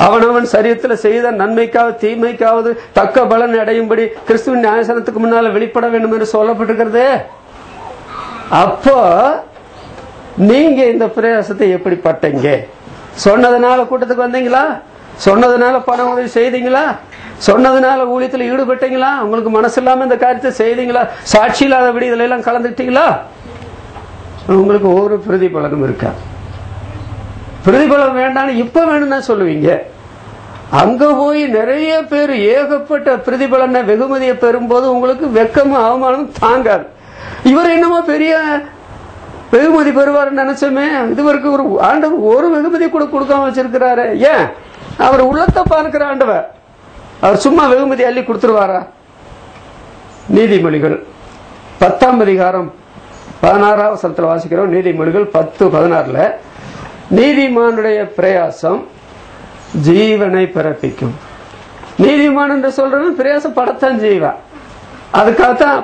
S1: அவனவன் சரீரத்தில் செய்த நன்மைக்காவது தீமைக்காவது தக்க பலன் அடையும்படி கிறிஸ்துவின் நியாயசனத்துக்கு முன்னால வெளிப்பட வேண்டும் என்று சொல்லப்பட்டிருக்கிறது. அப்போ நீங்க இந்த பிரயாசத்தை எப்படி பட்டீங்க? சொன்னதுனால கூட்டத்துக்கு வந்தீங்களா? சொன்னதுனால பண உதவி செய்தீங்களா? சொன்னதுனால ஊழியத்தில் ஈடுபட்டீங்களா? உங்களுக்கு மனசு இல்லாம இந்த காரியத்தை செய்தீங்களா? சாட்சி இல்லாத விடுதலை எல்லாம் கலந்துட்டீங்களா? உங்களுக்கு ஒரு பிரதிபலனும் இருக்கா? பிரதிபலம் வேண்டாம் இப்ப வேணும்னா சொல்லுவீங்க. அங்க போய் நிறைய பேர் ஏகப்பட்ட பிரதிபலனை வெகுமதியை பெறும்போது உங்களுக்கு வெக்கமும் அவமானமும் தாங்காது. இவர் என்னமோ பெரிய வெகுமதி பெறுவார் நினைச்சோமே, இதுவரைக்கும் ஒரு ஆண்டவர் ஒரு வெகுமதி கூட கொடுக்காம வச்சிருக்கிறாரு. ஏன்? அவர் உள்ளத்தை பார்க்கிற ஆண்டவர், அவர் சும்மா வெகுமதி அள்ளி கொடுத்துருவாரா? நீதிமொழிகள் 10ஆம் அதிகாரம் 16ஆம் வசனத்தில் வாசிக்கிறோம். நீதிமொழிகள் 10:16 நீதிமானுடைய பிரயாசம் ஜீவனை பிறப்பிக்கும். நீதிமான் என்று சொல்றவன் பிரயாசப்படத்தான் செய்வான். அதுக்காகத்தான்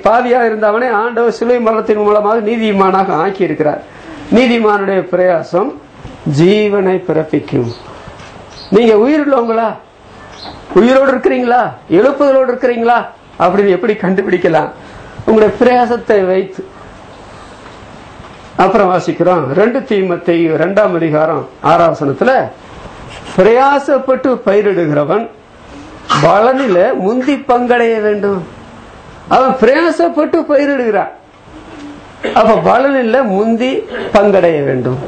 S1: பாதியா இருந்தவனே ஆண்டவர் சிலுவை மரணத்தின் மூலமாக நீதிமானாக ஆக்கி இருக்கிறார். நீதிமானுடைய பிரயாசம் ஜீவனை பிறப்பிக்கும். நீங்க உயிருள்ளவங்களா, உயிரோடு இருக்கிறீங்களா, எழுப்புதலோடு இருக்கிறீங்களா அப்படின்னு எப்படி கண்டுபிடிக்கலாம்? உங்களுடைய பிரயாசத்தை வைத்து. அப்புறம் வாசிக்கிறோம் 2 தீமோத்தேயு 2ஆம் அதிகாரம் 6ஆம் வசனத்துல, பிரயாசப்பட்டு பயிரிடுகிறவன் பலனில முந்தி பங்கடைய வேண்டும். அவன் பிரயாசப்பட்டு பயிரிடுகிறான், அப்ப பலனில முந்தி பங்கடைய வேண்டும்.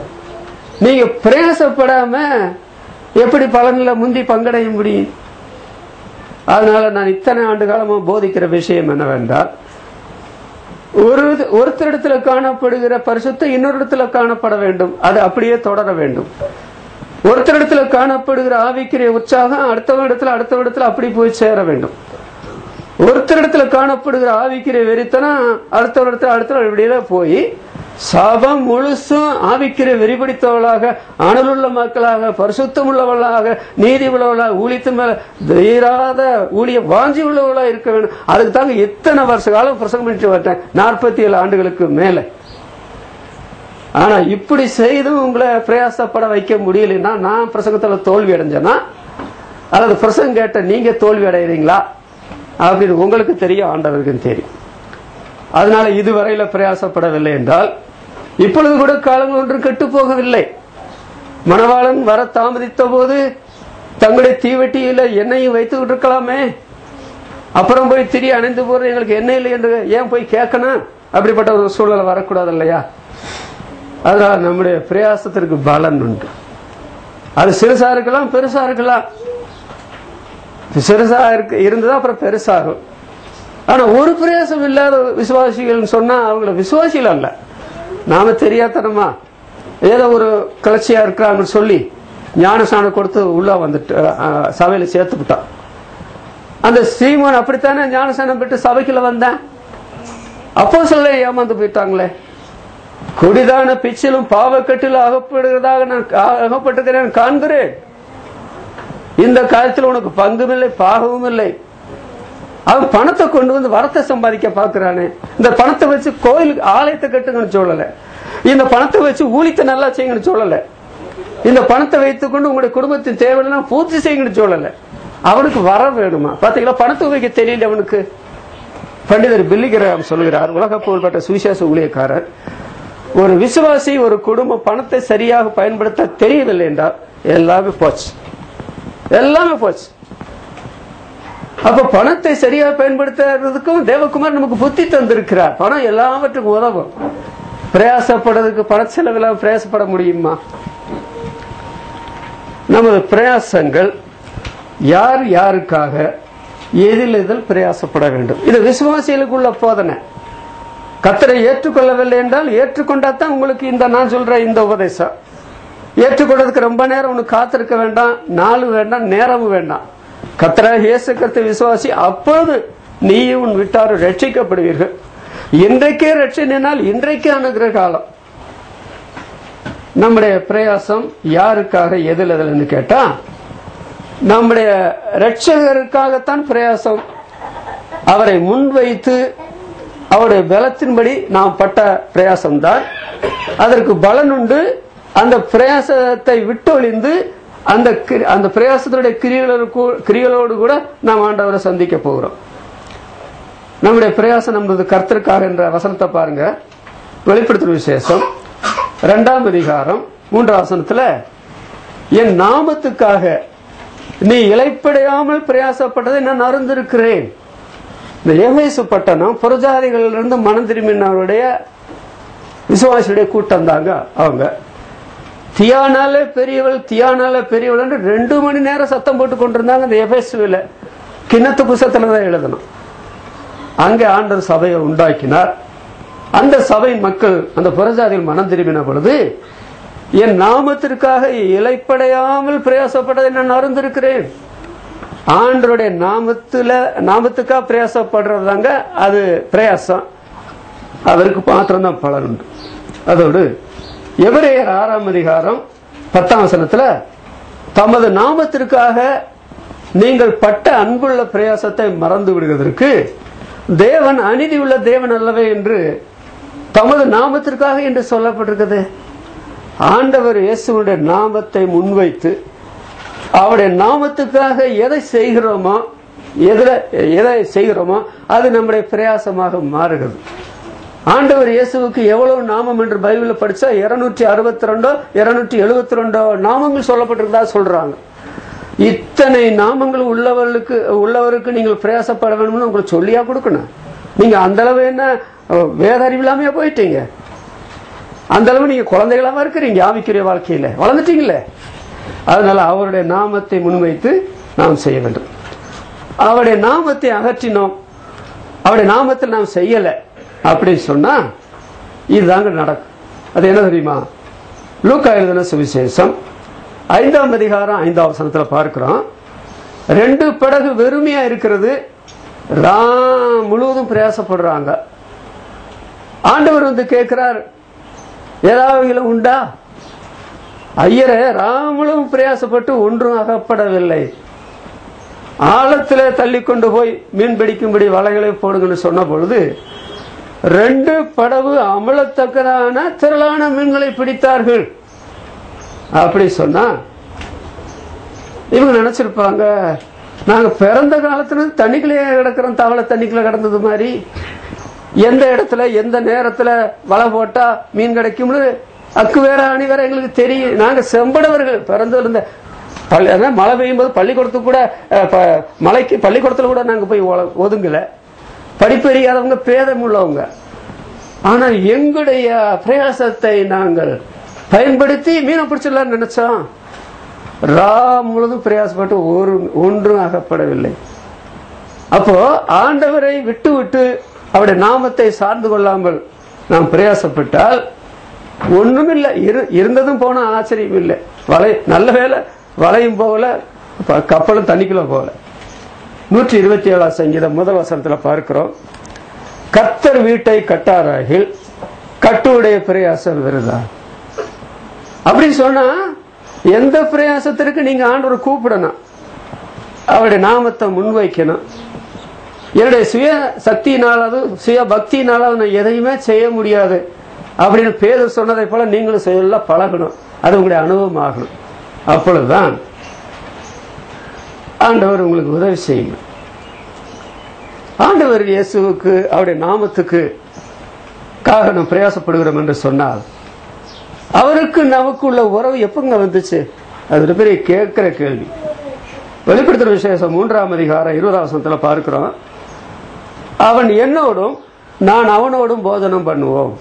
S1: நீங்க பிரயாசப்படாம எப்படி பலனில முந்தி பங்கடைய முடியும்? அதனால நான் இத்தனை ஆண்டு காலமா போதிக்கிற விஷயம் என்னவென்றால், ஒருத்தரிடத்துல காணப்படுகிற பரிசுத்தம் இன்னொரு இடத்துல காணப்பட வேண்டும், அது அப்படியே தொடர வேண்டும். ஒருத்தரிடத்துல காணப்படுகிற ஆவிக்குரிய உற்சாகம் அடுத்த இடத்துல அப்படி போய் சேர வேண்டும். ஒருத்தரிடத்துல காணப்படுகிற ஆவிக்குரிய வெறித்தனம் அடுத்த இடத்துல இப்படியே போய் சபம் முழுசும் ஆவிக்குரிய வெறிபிடித்தவளாக, அனலுள்ள மக்களாக, பரிசுத்தம் உள்ளவளாக, நீதி உள்ளவளாக, ஊழியத்தின் மேல தீராத ஊழிய வாஞ்சி உள்ளவளா இருக்க வேண்டும். அதுக்கு தாங்க எத்தனை வருஷ காலம் பிரசங்கம் பண்ணிட்டு வரேன், 47 ஆண்டுகளுக்கு மேல. ஆனா இப்படி செய்தும் உங்களை பிரயாசப்பட வைக்க முடியலன்னா, நான் பிரசங்கத்துல தோல்வி அடைஞ்சேன்னா அல்லது பிரசங்கம் கேட்ட நீங்க தோல்வி அடைகிறீங்களா அப்படின்னு உங்களுக்கு தெரியும், ஆண்டவருக்கு தெரியும். அதனால இதுவரையில பிரயாசப்படவில்லை என்றால் இப்பொழுது கூட காலங்கள் ஒன்றும் கெட்டு போகவில்லை. மணவாளன் வர தாமதித்த போது தங்களுடைய தீவெட்டியில எண்ணெயும் வைத்துக்கிட்டு இருக்கலாமே, அப்புறம் போய் திரி அணைந்து போறது எங்களுக்கு எண்ணெய் இல்லை என்று ஏன் போய் கேட்கணும்? அப்படிப்பட்ட ஒரு சூழலை வரக்கூடாது இல்லையா? அதனால நம்முடைய பிரயாசத்திற்கு பலன் உண்டு. அது சிறுசா இருக்கலாம், பெருசா இருக்கலாம். சிறுசா இருந்ததா அப்புறம் பெருசாகும். ஆனா ஒரு பிரயாசம் இல்லாத விசுவாசிகள் சொன்னா அவங்கள விசுவாசிகள் அல்ல. நாம தெரியாதனமா ஏதோ ஒரு கலர்ச்சியா இருக்கிறாங்கன்னு சொல்லி ஞானஸ்நானம் கொடுத்து உள்ள வந்துட்டு சபையில சேர்த்துக்கிட்டான். அந்த சீமோன் அப்படித்தானே ஞானஸ்நானம் பெற்று சபைக்குள்ள வந்தேன். அப்போ சொல்ல ஏமாந்து போயிட்டாங்களே. கொடிதான பிச்சிலும் பாவக்கட்டில் அகப்பட்டிருக்கிறேன் காண்கிறேன். இந்த காலத்தில் உனக்கு பங்கும் இல்லை பாகமும் இல்லை. அவன் பணத்தை கொண்டு வந்து வரத்தை சம்பாதிக்க பாக்குறானே. இந்த பணத்தை வச்சு கோயிலுக்கு ஆலயத்தை கட்டுங்கன்னு சொல்லல, இந்த பணத்தை வச்சு ஊழியத்தை நல்லா செய்யுங்கன்னு சொல்லல, இந்த பணத்தை வைத்துக் கொண்டு உங்களுடைய குடும்பத்தின் தேவையெல்லாம் பூர்த்தி செய்யுங்கன்னு சொல்லல. அவனுக்கு வர வேணுமா? பாத்தீங்களா, பணத்தை வைக்க தெரியல அவனுக்கு. பண்டிதர் பில்லிகிராம் சொல்கிறார், உலக புகழ்பெற்ற சுவிசேஷ ஊழியக்காரர், ஒரு விசுவாசி ஒரு குடும்பம் பணத்தை சரியாக பயன்படுத்த தெரியவில்லை என்றால் எல்லாமே போச்சு, எல்லாமே போச்சு. அப்ப பணத்தை சரியா பயன்படுத்துறதுக்கும் தேவகுமார் நமக்கு புத்தி தந்திருக்கிறார். பணம் எல்லாவற்றுக்கும் உதவும். பிரயாசப்படுறதுக்கு பண செலவில் பிரயாசப்பட முடியுமா? நமது பிரயாசங்கள் யார் யாருக்காக எதில் பிரயாசப்பட வேண்டும், இது விசுவாசிகளுக்குள்ள போதனை. கர்த்தரை ஏற்றுக்கொள்ளவில்லை என்றால் ஏற்றுக்கொண்டாதான் உங்களுக்கு இந்த நான் சொல்ற இந்த உபதேசம். ஏற்றுக்கொள்றதுக்கு ரொம்ப நேரம் உனக்கு காத்திருக்க வேண்டாம், நாள் வேண்டாம், நேரமும் வேண்டாம். கர்த்தராகிய இயேசு கிறிஸ்து விசுவாசி, அப்பொழுது நீயும் உன் வீட்டாரும் ரட்சிக்கப்படுவீர்கள். இன்றைக்கே ரட்சணினால் இன்றைக்கே அனுகிற காலம். நம்முடைய பிரயாசம் யாருக்காக எதில் கேட்டா, நம்முடைய ரட்சகருக்காகத்தான் பிரயாசம். அவரை முன்வைத்து அவருடைய பலத்தின்படி நாம் பட்ட பிரயாசம் தான். அதற்கு பலன் உண்டு. அந்த பிரயாசத்தை விட்டு ஒழிந்து அந்த பிரயாசத்தினுடைய கிரியைகளோடு கூட நாம் ஆண்டவரை சந்திக்க போகிறோம். நம்முடைய பிரயாசம் நமது கர்த்தருக்காக என்ற வசனத்தை பாருங்க. வெளிப்படுத்தும் விசேஷம் 2ஆம் அதிகாரம் 3ஆம் வசனத்துல, என் நாமத்துக்காக நீ இளைப்படையாமல் பிரயாசப்பட்டதை நான் அறிந்திருக்கிறேன். இந்த எபேசு பட்டணம் புறஜாதிகளிலிருந்து மனம் திரும்பினவருடைய விசுவாசியுடைய கூட்டம் தாங்க. அவங்க தியானாலே பெரியவள் என்று 2 மணி நேரம் சத்தம் போட்டு கொண்டிருந்தாங்க. அந்த எபேசுவில கிண்ணத்து புஸ்தகத்துல தான் எழுதணும். அங்கே ஆண்டவர் சபையை உண்டாக்கினார். அந்த சபையின் மக்கள் அந்த புறஜாதியில் மனம் திரும்பின பொழுது, என் நாமத்திற்காக இளைப்படையாமல் பிரயாசப்பட்டதை நான் அறிந்திருக்கிறேன். ஆண்டருடைய நாமத்துக்காக பிரயாசப்படுறதாங்க அது பிரயாசம். அவருக்கு மாத்திரம்தான் பலன் உண்டு. அதோடு எபிரேயர் 6ஆம் அதிகாரம் 10ஆம் வசனத்துல, தமது நாமத்திற்காக நீங்கள் பட்ட அன்புள்ள பிரயாசத்தை மறந்து விடுவதற்கு தேவன் அநீதி உள்ள தேவன் அல்லவே என்று தமது நாமத்திற்காக என்று சொல்லப்பட்டிருக்கிறது. ஆண்டவர் இயேசுவுடைய நாமத்தை முன்வைத்து அவருடைய நாமத்துக்காக எதை செய்கிறோமோ அது நம்முடைய பிரயாசமாக மாறுகிறது. ஆண்டவர் இயேசுவுக்கு எவ்வளவு நாமம் என்று பைபிள் படிச்சா 262 272 நாமங்கள் சொல்லப்பட்டிருந்தா சொல்றாங்க. இத்தனை நாமங்கள் உள்ளவருக்கு நீங்கள் பிரயாசப்பட வேணும்னு உங்களுக்கு சொல்லியா கொடுக்கணும். நீங்க அந்த அளவு என்ன வேத அறிவில்லாமையா போயிட்டீங்க? அந்த அளவு நீங்க குழந்தைகளாம இருக்கிறீங்க. ஆவிக்குரிய வாழ்க்கையில வளர்ந்துட்டீங்களே. அதனால அவருடைய நாமத்தை முன்வைத்து நாம் செய்ய வேண்டும். அவருடைய நாமத்தை அகற்றினோம், அவருடைய நாமத்தில் நாம் செய்யல அப்படின்னு சொன்னா இதுதாங்க நடக்கும். அது என்ன தெரியுமா? லூக்கா எழுதின சுவிசேஷம் 5ஆம் அதிகாரம் 5ஆம் வசனத்துல பார்க்கிறோம். 2 படகு வெறுமையா இருக்கிறது, முழுவதும் பிரயாசப்படுறாங்க. ஆண்டவர் வந்து கேட்கிறார், ஏதாவது உண்டா? ஐயரே, முழுவதும் பிரயாசப்பட்டு ஒன்றும் அகப்படவில்லை. ஆழத்துல தள்ளி கொண்டு போய் மீன் பிடிக்கும்படி வலைகளை போடுங்கன்னு சொன்ன பொழுது 2 படகு அமலத்தக்கதான திரளான மீன்களை பிடித்தார்கள். அப்படி சொன்னா இவங்க நினைச்சிருப்பாங்க, நாங்க பிறந்த காலத்துல தண்ணிக்குள்ளே கிடக்கிறோம், தவளை தண்ணிக்குள்ள கிடந்தது மாதிரி. எந்த இடத்துல எந்த நேரத்துல வலை போட்டா மீன் கிடைக்கும்னு அக்கு வேற அணி வேற எங்களுக்கு தெரியும். நாங்க செம்படவர்கள், பிறந்ததுல இருந்த மழை பெய்யும் போது பள்ளிக்கூடத்துக்கு கூட பள்ளிக்கூடத்துல கூட நாங்க போய் ஒதுங்கல. படிப்பெரியாதவங்க, பேதம் உள்ளவங்க. ஆனா எங்களுடைய பிரயாசத்தை நாங்கள் பயன்படுத்தி மீனை பிடிச்சிடலாம் நினைச்சோம். முழுதும் பிரயாசப்பட்டு ஒன்றும் அகப்படவில்லை. அப்போ ஆண்டவரை விட்டு விட்டு அவருடைய நாமத்தை சார்ந்து கொள்ளாமல் நாம் பிரயாசப்பட்டால் ஒண்ணும் இல்லை. இருந்ததும் போன ஆச்சரியம் இல்லை. நல்ல வேலை, வலையும் போகல, கப்பலும் தண்ணிக்குள்ள போகல. 127ஆம் சங்கீதம் 1 வசனத்துல பார்க்கிறோம், கர்த்தர் வீட்டை கட்டாராகில் கட்டுடைய பிரயாசம் வருதா. அப்படின்னு சொன்னா எந்த பிரயாசத்திற்கு நீங்க ஆண்டவரை கூப்பிடணும், அவருடைய நாமத்தை முன்வைக்கணும். என்னுடைய சுய சக்தியினாலாவது சுய பக்தியினாலாவது நான் எதையுமே செய்ய முடியாது அப்படின்னு பேதர் சொன்னதை போல நீங்களும் சொல்ல பழகணும். அது உங்களுடைய அனுபவம் ஆகணும். அப்பொழுதுதான் ஆண்டவர் உங்களுக்கு உதவி செய்யணும். ஆண்டவர் இயேசுவுக்கு அவருடைய நாமத்துக்கு நாம் பிரயாசப்படுகிறோம் என்று சொன்னால் அவருக்கு நமக்குள்ள உறவு எப்பங்க வந்துச்சு? அது பெரிய கேட்கிற கேள்வி. வெளிப்படுத்துற விசேஷம் 3ஆம் அதிகாரம் 20ஆம் வசனத்துல பார்க்கிறோம், அவன் என்னோடும் நான் அவனோடும் போதனம் பண்ணுவோம்.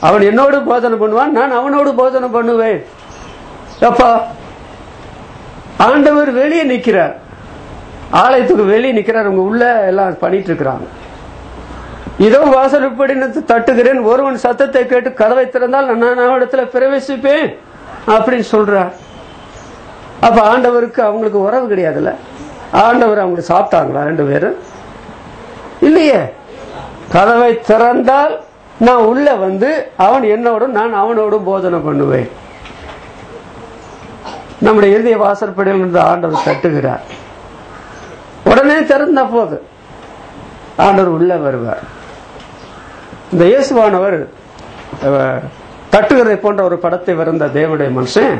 S1: அவன் என்னோடு போதனை பண்ணுவான், நான் அவனோடு போதனை பண்ணுவேன். அப்பா, ஆண்டவர் வெளியே நிற்கிறார், ஆலயத்துக்கு வெளியே நிற்கிறார். உங்க உள்ள எல்லாம் பண்ணிட்டு இருக்கிறாங்க. இதோ வாசல்படி தட்டுகிறேன், ஒருவன் சத்தத்தை கேட்டு கதவை திறந்தால் நான் அவனிடத்துல பிரவேசிப்பேன் அப்படின்னு சொல்றார். அப்ப ஆண்டவருக்கு அவங்களுக்கு உறவு கிடையாதுல்ல. ஆண்டவர் அவங்களுக்கு சாப்பிட்டாங்களா 2 பேரும்? இல்லையே. கதவை திறந்தால் நான் உள்ள வந்து அவன் என்னோடும் நான் அவனோடும் போதனை பண்ணுவேன். நம்முடைய இறுதிய வாசற்படியில் இருந்து ஆண்டவர் தட்டுகிறார். உடனே திறந்த போது ஆண்டவர் உள்ள வருவார். இந்த இயேசுவானவர் தட்டுகிறதை போன்ற ஒரு படத்தை வரைந்த தேவனுடைய மனுஷன்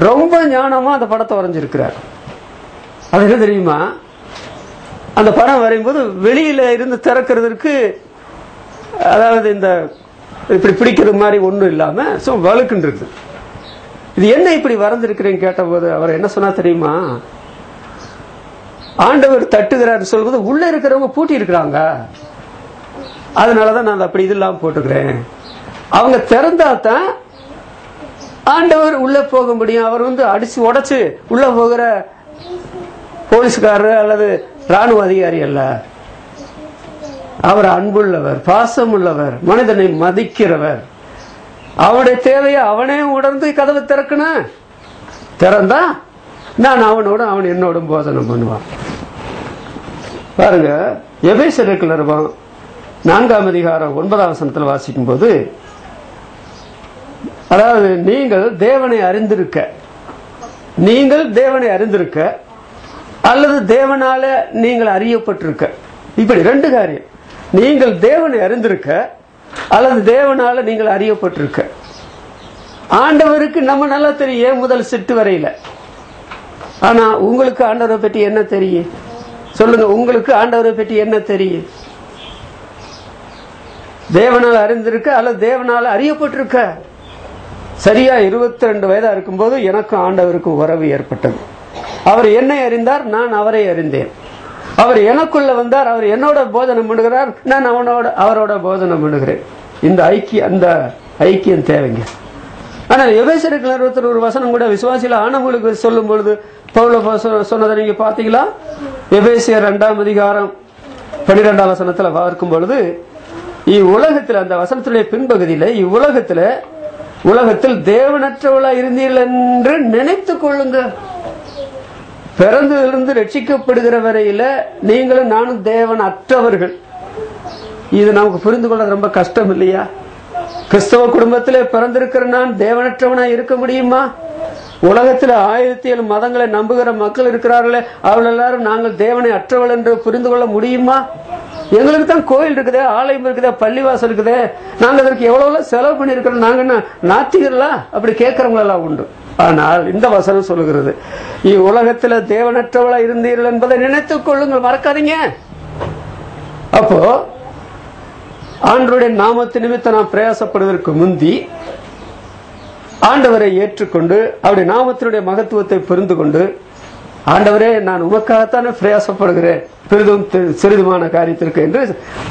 S1: ரொம்ப ஞானமா அந்த படத்தை வரைஞ்சிருக்கிறார். அது என்ன தெரியுமா? அந்த படம் வரையும்போது வெளியில இருந்து திறக்கிறதுக்கு, அதாவது இந்த இப்படி பிடிக்கிறது மாதிரி ஒண்ணும் இல்லாம வழுக்குன்னு இருக்கு. இது என்ன இப்படி வரைஞ்சிருக்கிறேன்னு கேட்ட போது அவர் என்ன சொன்னா தெரியுமா? ஆண்டவர் தட்டுகிறார் சொல்வது உள்ள இருக்கிறவங்க பூட்டி இருக்கிறாங்க, அதனாலதான் நான் அப்படி இதெல்லாம் போட்டுக்கிறேன். அவங்க திறந்தாதான் ஆண்டவர் உள்ள போக முடியும். அவர் வந்து அடிச்சு உடைச்சு உள்ள போகிற போலீஸ்காரர் அல்லது ராணுவ அதிகாரி அல்ல. அவர் அன்புள்ளவர், பாசம் உள்ளவர், மனிதனை மதிக்கிறவர். அவனுடைய தேவையை அவனே உணர்ந்து கதவை திறக்கணும். திறந்தா நான் அவனோடும் அவன் என்னோடும் போதனை பண்ணுவான். பாருங்க, எபேசியருக்கு 4ஆம் அதிகாரம் 9ஆம் வசனத்தில் வாசிக்கும் போது, அதாவது நீங்கள் தேவனை அறிந்திருக்க அல்லது தேவனால நீங்கள் அறியப்பட்டிருக்க, இப்படி 2 காரியம். நீங்கள் தேவனை அறிந்திருக்க அல்லது தேவனால நீங்கள் அறியப்பட்டிருக்க. ஆண்டவருக்கு நம்ம நல்லா தெரியும் முதல் சிட்டு வரையில. ஆனா உங்களுக்கு ஆண்டவரை பற்றி என்ன தெரியும் சொல்லுங்க? உங்களுக்கு ஆண்டவரை பற்றி என்ன தெரியும்? தேவனால் அறிந்திருக்க அல்லது தேவனால அறியப்பட்டிருக்க. சரியா 22 வயதா இருக்கும்போது எனக்கும் ஆண்டவருக்கும் உறவு ஏற்பட்டது. அவர் என்னை அறிந்தார், நான் அவரை அறிந்தேன். அவர் எனக்குள்ள வந்தார், அவர் என்னோட போதனம் பண்ணுகிறார், நான் அவரோட போதனம் பண்ணுகிறேன். இந்த ஐக்கியம் தேவைங்க. ஆனால் எபேசியருக்கு நிறுவனத்தில் ஒரு வசனம் கூட விசுவாசியில ஆனவங்களுக்கு சொல்லும் பொழுது பவுல் சொன்னதை நீங்க பாத்தீங்களா? எபேசியர் 2ஆம் அதிகாரம் 12ஆம் வசனத்துல பார்க்கும் பொழுது, இவ்வுலகத்தில் அந்த வசனத்துடைய பின்பகுதியில உலகத்தில் தேவனற்றவளா இருந்தீர்கள் என்று நினைத்துக் கொள்ளுங்க. பிறந்ததிலிருந்து ரட்சிக்கப்படுகிற வரையில நீங்களும் நானும் தேவன் அற்றவர்கள். இது நமக்கு புரிந்து கொள்ள ரொம்ப கஷ்டம் இல்லையா? கிறிஸ்தவ குடும்பத்திலே பிறந்திருக்கிற நான் தேவனற்றவனா இருக்க முடியுமா? உலகத்தில் 1007 மதங்களை நம்புகிற மக்கள் இருக்கிறார்களே, அவள் எல்லாரும் நாங்கள் தேவனை அற்றவள் என்று புரிந்து கொள்ள முடியுமா? எங்களுக்கு தான் கோயில் இருக்குதே, ஆலயம் இருக்குதே, பள்ளிவாசல் இருக்குதே, நாங்கள் அதற்கு எவ்வளவு செலவு பண்ணிருக்கிறோம், நாங்க என்ன நாத்திகர்களா அப்படி கேட்கறவங்க எல்லாம் உண்டு. ஆனால் இந்த வசனம் சொல்லுகிறது, இவ்வுலகத்தில் தேவனற்றவளா இருந்தீர்கள் என்பதை நினைத்துக் கொள்ளுங்கள், மறக்காதீங்க. அப்போ ஆண்டவருடைய நாமத்து நிமித்தம் நாம் பிரயாசப்படுவதற்கு முந்தி ஆண்டவரை ஏற்றுக்கொண்டு அவருடைய நாமத்தினுடைய மகத்துவத்தை புரிந்து கொண்டு, ஆண்டவரே நான் உமக்காகத்தானே பிரயாசப்படுகிறேன் பெரிதும் சிறிதுமான காரியத்திற்கு என்று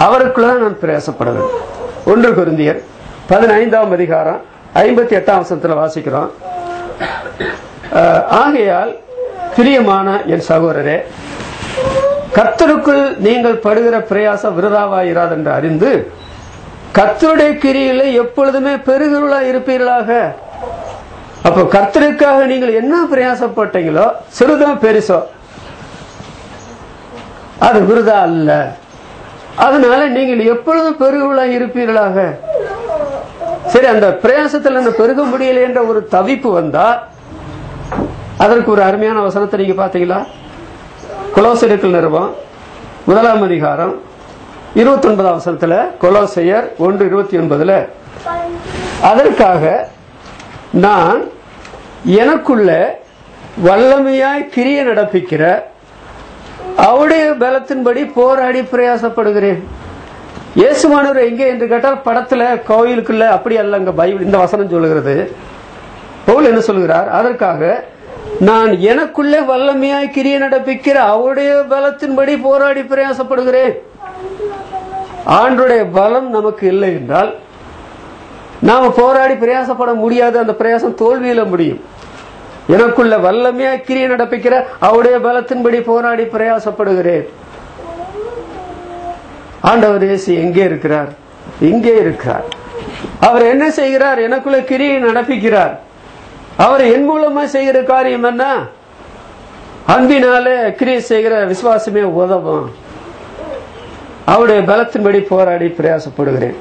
S1: அவருக்குள்ளதான் நான் பிரயாசப்படுகிறேன். 1 கொரிந்தியர் 15ஆம் அதிகாரம் 58ஆம் வசனத்தில் வாசிக்கிறோம். ஆகையால் பிரியமான என் சகோதரரே, கர்த்தருக்குள் நீங்கள் படுகிற பிரயாசம் விருதாவாயிராது என்று அறிந்து கர்த்தருடைய கிரியிலே எப்பொழுதுமே பெருகிறவளா இருப்பீர்களாக. அப்போ கர்த்தருக்காக நீங்கள் என்ன பிரயாசப்பட்டீங்களோ, சிறிதோ பெருசோ, அது விருதா அல்ல. அதனால நீங்கள் எப்பொழுதும் பெருகிறவளா இருப்பீர்களாக. சரி, அந்த பிரயாசத்தில் பெருக முடியல என்ற ஒரு தவிப்பு வந்தா அதற்கு ஒரு அருமையான வசனத்தை நீங்க பாத்தீங்களா? கொலோசையர்கள் நிருபம் 1ஆம் அதிகாரம் 29ஆம் வசனத்துல, கொலோசையர் 1:29, அதற்காக நான் எனக்குள்ள வல்லமையாய் கிரியை நடப்பிக்கிற அவருடைய பலத்தின்படி போராடி பிரயாசப்படுகிறேன். இயேசுவானவர் எங்கே என்று கேட்டால் படத்துல கோயிலுக்குள்ள அப்படி அல்ல. பைபிள் இந்த வசனம் சொல்லுகிறது. பவுல் என்ன சொல்கிறார்? அதற்காக நான் எனக்குள்ளே வல்லமையாய் கிரியை நடப்பிக்கிற அவருடைய பலத்தின்படி போராடி பிரயாசப்படுகிறேன். ஆண்டவருடைய பலம் நமக்கு இல்லை என்றால் நாம போராடி பிரயாசப்பட முடியாது. அந்த பிரயாசம் தோல்வியில முடியும். எனக்குள்ள வல்லமையாய் கிரியை நடப்பிக்கிற அவருடைய பலத்தின்படி போராடி பிரயாசப்படுகிறேன். ஆண்டவர் இயேசு எங்கே இருக்கிறார்? இங்கே இருக்கிறார். அவர் என்ன செய்கிறார்? எனக்குள்ள கிரியை நடப்பிக்கிறார். அவர் என் மூலமா செய்கிற காரியம் என்ன? அன்பினாலே கிரியை செய்கிற விசுவாசமே உதவும். அவருடைய பலத்தின்படி போராடி பிரயாசப்படுகிறேன்.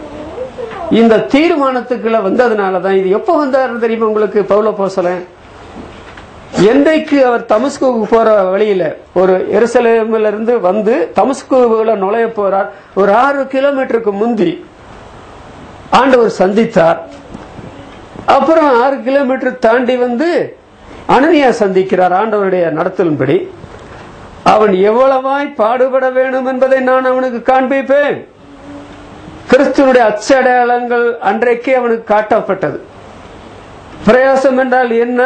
S1: இந்த தீர்மானத்துக்குள்ள வந்ததுனாலதான். இது எப்ப வந்தார் தெரியுமா உங்களுக்கு? பவுல் அப்போஸ்தலன் என்றைக்கு அவர் தமஸ்குவுக்கு போற வழியில ஒரு எருசலேமில் இருந்து வந்து தமஸ்குவுல நுழைய போறார், ஒரு 6 கிலோமீட்டருக்கு முந்தி ஆண்டவர் சந்தித்தார். அப்புறம் 6 கிலோமீட்டர் தாண்டி வந்து அனனியா சந்திக்கிறார். ஆண்டவருடைய நடத்தலின்படி அவன் எவ்வளவாய் பாடுபட வேண்டும் என்பதை நான் அவனுக்கு காண்பிப்பேன். கிறிஸ்துவனுடைய அச்சடையாளங்கள் அன்றைக்கே அவனுக்கு காட்டப்பட்டது. பிரயாசம் என்றால் என்ன,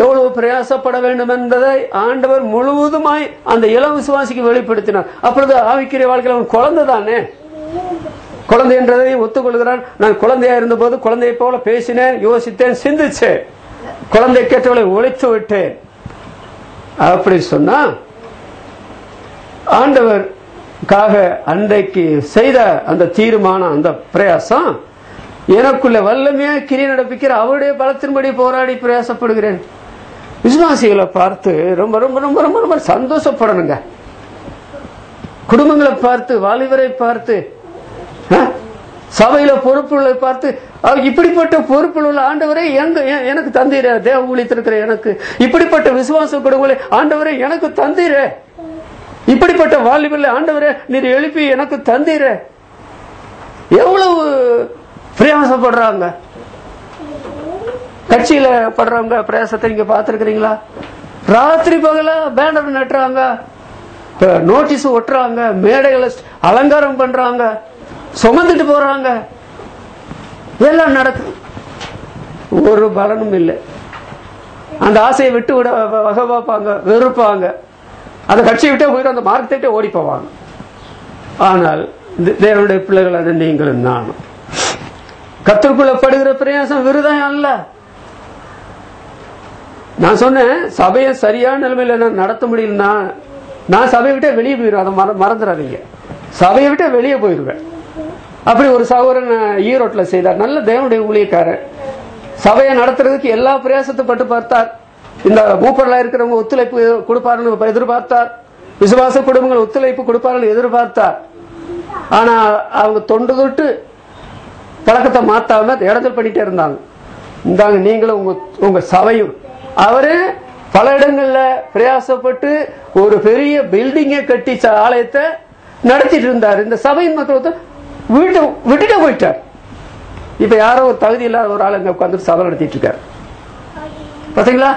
S1: எவ்வளவு பிரயாசப்பட வேண்டும் என்பதை ஆண்டவர் முழுவதுமாய் அந்த இளம் விசுவாசிக்கு வெளிப்படுத்தினார். அப்பொழுது ஆவிக்குரிய வாழ்க்கையில் அவன் குழந்தை தானே, குழந்தை என்றதை ஒத்துக்கொள்கிறான். நான் குழந்தையா இருந்த போது குழந்தையை போல பேசினேன், யோசித்தேன், சிந்திச்சேன், குழந்தை கேட்டவளை ஒழித்து விட்டேன். அப்படி சொன்னா ஆண்டவருக்காக அன்றைக்கு செய்த அந்த தீர்மானம், அந்த பிரயாசம், எனக்குள்ள வல்லமையா கிரியை நடப்பிக்கிற அவருடைய பலத்தின்படி போராடி பிரயாசப்படுகிறேன். விசுவாசிகளை பார்த்து ரொம்ப ரொம்ப ரொம்ப ரொம்ப ரொம்ப சந்தோஷப்படணுங்க. குடும்பங்களை பார்த்து, வாலிபரை பார்த்து, சபையில பொறுப்புகளை பார்த்து, இப்படிப்பட்ட பொறுப்புள்ள உள்ள ஆண்டவரை எனக்கு தந்தீர, தேவ ஊழியத்திருக்கிற எனக்கு இப்படிப்பட்ட விசுவாச குடும்பங்களை ஆண்டவரை எனக்கு தந்தீர, இப்படிப்பட்ட வாலிபர்களை ஆண்டவரை நீர் எழுப்பி எனக்கு தந்தீர, எவ்வளவு பிரயாசப்படுறாங்க. கட்சியில படுறவங்க பிரயாசத்தை நீங்க பார்த்திருக்கிறீங்களா? ராத்திரி பகல பேனர் நட்டுறாங்க, நோட்டீஸ் ஒட்டுறாங்க, மேடைகளை அலங்காரம் பண்றாங்க, சுமந்துட்டு போறாங்க, எல்லாம் நடக்குது. ஒரு பலனும் இல்லை. அந்த ஆசையை விட்டு விட வகை பார்ப்பாங்க, வெறுப்பாங்க, அந்த கட்சியை விட்டே போயிட்டு அந்த மார்க்கத்தை விட்டே ஓடி போவாங்க. ஆனால் தேவனுடைய பிள்ளைகள் நீங்களும் நானும் கர்த்தருக்குள்ள படுகிற பிரயாசம் விருதம் அல்ல. நான் சொன்னேன், சபையை சரியான நிலைமையில நடத்த முடியலன்னா நான் சபையை விட்டே வெளியே போயிடுவேன். அதை மறந்துடாதீங்க. சபையை விட்டே வெளியே போயிடுவேன். அப்படி ஒரு சகோதரன் ஈரோட்டில் செய்தார். நல்ல தேவனுடைய ஊழியக்காரர். சபையை நடத்துறதுக்கு எல்லா பிரயாசத்தை பட்டு பார்த்தார். இந்த மூப்பர்ல இருக்கிறவங்க ஒத்துழைப்பு கொடுப்பாருன்னு எதிர்பார்த்தார். விசுவாச குடும்பங்கள் ஒத்துழைப்பு கொடுப்பார்கள் எதிர்பார்த்தார். ஆனா அவங்க தொண்டு தொட்டு பழக்கத்தை மாத்தாம இடத்தில் பண்ணிட்டே இருந்தாங்க. இந்தாங்க நீங்களும் உங்க சபையும். அவரு பல இடங்கள்ல பிரயாசப்பட்டு ஒரு பெரிய பில்டிங்கை கட்டி ஆலயத்தை நடத்திட்டு இருந்தார். இந்த சபையின் மக்கள் விட்டுட்டு போயிட்டார். இப்ப யாரோ ஒரு தகுதி இல்லாத ஒரு ஆள் அங்க உட்கார்ந்து சபை நடத்திட்டு இருக்காரு. பாத்தீங்களா?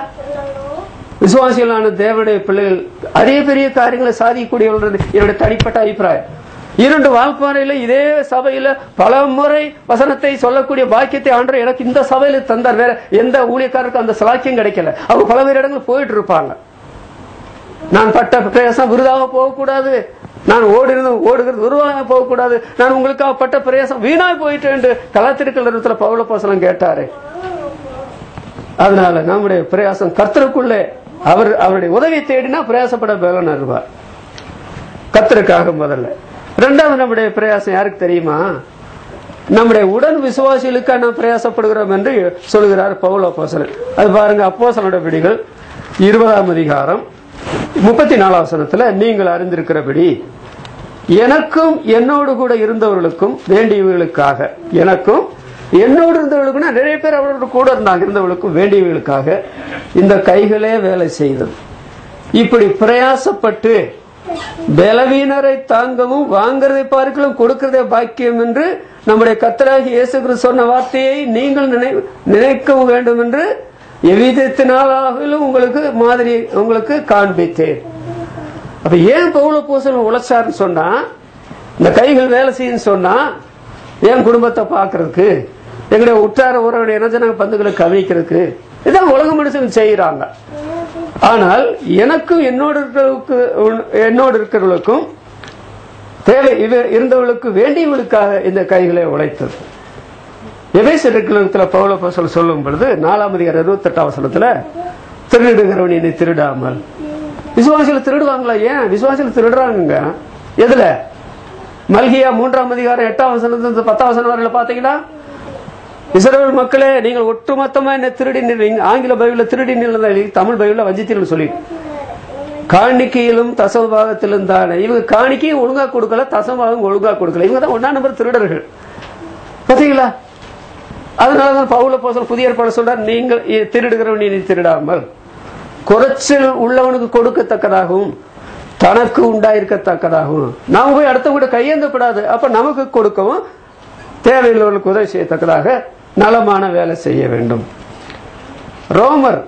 S1: விசுவாசிகளான தேவனுடைய பிள்ளைகள் அதே பெரிய காரியங்களை சாதிக்கக்கூடியவர்கள் என்னுடைய தனிப்பட்ட அபிப்பிராயம். 2 வால்பாறையில இதே சபையில பல முறை வசனத்தை சொல்லக்கூடிய பாக்கியத்தை ஆண்டவர் எனக்கு இந்த சபையில தந்தார். வேற எந்த ஊழியக்காரருக்கும் அந்த சலாக்கியம் கிடைக்கல. அவங்க பல வேறு இடங்கள் போயிட்டு இருப்பாங்க. நான் பட்ட பிரயாசம் விருதாக போகக்கூடாது, நான் ஓடுகிறது விருதாக போகக்கூடாது, நான் உங்களுக்காக பட்ட பிரயாசம் வீணாய் போயிட்டு என்று கலாத்திருக்கிற இடத்துல பவுல அப்போஸ்தலன் கேட்டாரு. அதனால நம்முடைய பிரயாசம் கர்த்தருக்குள்ளே அவருடைய உதவியை தேடினா பிரயாசப்பட பலன் அறிவார். கர்த்தருக்காக முதல்ல. 2வது நம்முடைய பிரயாசம் யாருக்கு தெரியுமா? நம்முடைய உடன் விசுவாசிகளுக்காக நாம் பிரயாசப்படுகிறோம் என்று சொல்கிறார் பவுல் அப்போஸ்தலன். அது பாருங்க, அப்போஸ்தலனுடைய விடிகள் 20ஆம் அதிகாரம் 34ஆம் வசனத்துல, நீங்கள் அறிந்திருக்கிறபடி எனக்கும் என்னோடு கூட இருந்தவர்களுக்கும் வேண்டியவர்களுக்காக, எனக்கும் என்னோடு இருந்தவர்களுக்குன்னா நிறைய பேர் அவரோட கூட இருந்தாங்க, இருந்தவர்களுக்கும் வேண்டியவர்களுக்காக இந்த கைகளே வேலை செய்தது. இப்படி பிரயாசப்பட்டு பலவீனரை தாங்கவும் வாங்குறதை பார்க்கலாம் கொடுக்கிறதே பாக்கியம் என்று நம்முடைய கர்த்தராகிய இயேசு கிறிஸ்து சொன்ன வார்த்தையை நீங்கள் நினைக்கவும் வேண்டும் என்று எவ்விதத்தினாலும் உங்களுக்கு மாதிரி உங்களுக்கு காண்பித்தேன். அப்ப ஏன் பவுல் அப்போஸ்தலன் உழைச்சாருன்னு சொன்னா, இந்த கைகள் வேலை செய்யும் சொன்னா, என் குடும்பத்தை பாக்குறதுக்கு, எங்களுடைய உற்றார உறவுடைய இனஜன பந்துகளை கவனிக்கிறதுக்கு, இதான் உலக மனுஷன் செய்யறாங்க. ஆனால் எனக்கும் என்னோடு இருக்கிறவர்களுக்கும் தேவை இருந்தவர்களுக்கு வேண்டியவர்களுக்காக இந்த கைகளை உழைத்தது. எபேசியர் பவுல் அப்போஸ்தலன் சொல்லும் பொழுது 4ஆம் அதிகாரம் 28ஆம் வசனத்துல, திருடுகிறவன் என்னை திருடாமல். விசுவாசிகள் திருடுவாங்களா? ஏன் விசுவாசிகள் திருடுறாங்க? எதுல? மல்கியா 3ஆம் அதிகாரம் 8ஆம் வசனத்துல 10ஆம் வசனம் வரையில பாத்தீங்கன்னா, இஸ்ரவேல் மக்களே நீங்கள் ஒட்டுமொத்தமா என்ன திருடி நின்றீங்க. ஆங்கில பைபிள்ல திருடி நின்றதை தமிழ் பைபிள்ல வஞ்சித்தீர்கள் சொல்லி, காணிக்கையிலும் தசமபாகத்திலும் தானே. இவங்க காணிக்கையும் ஒழுங்கா கொடுக்கல, தசமபாகம் ஒழுங்கா கொடுக்கல. இவங்க தான் 1ஆம் நம்பர் திருடர்கள். பாத்தீங்களா? அதனாலதான் பவுல் அப்போஸ்தலன் புதிய ஏற்பாடு சொல்றார், நீங்கள் திருடுகிறவன் நீ திருடாமல் குறைச்சல் உள்ளவனுக்கு கொடுக்கத்தக்கதாகவும் தனக்கு உண்டாயிருக்கத்தக்கதாகவும். நாம போய் அடுத்தவங்க கையேந்தப்படாது. அப்ப நமக்கு கொடுக்கவும் தேவையுள்ளவர்களுக்கு உதவி செய்யத்தக்கதாக நலமான வேலை செய்ய வேண்டும். ரோமர்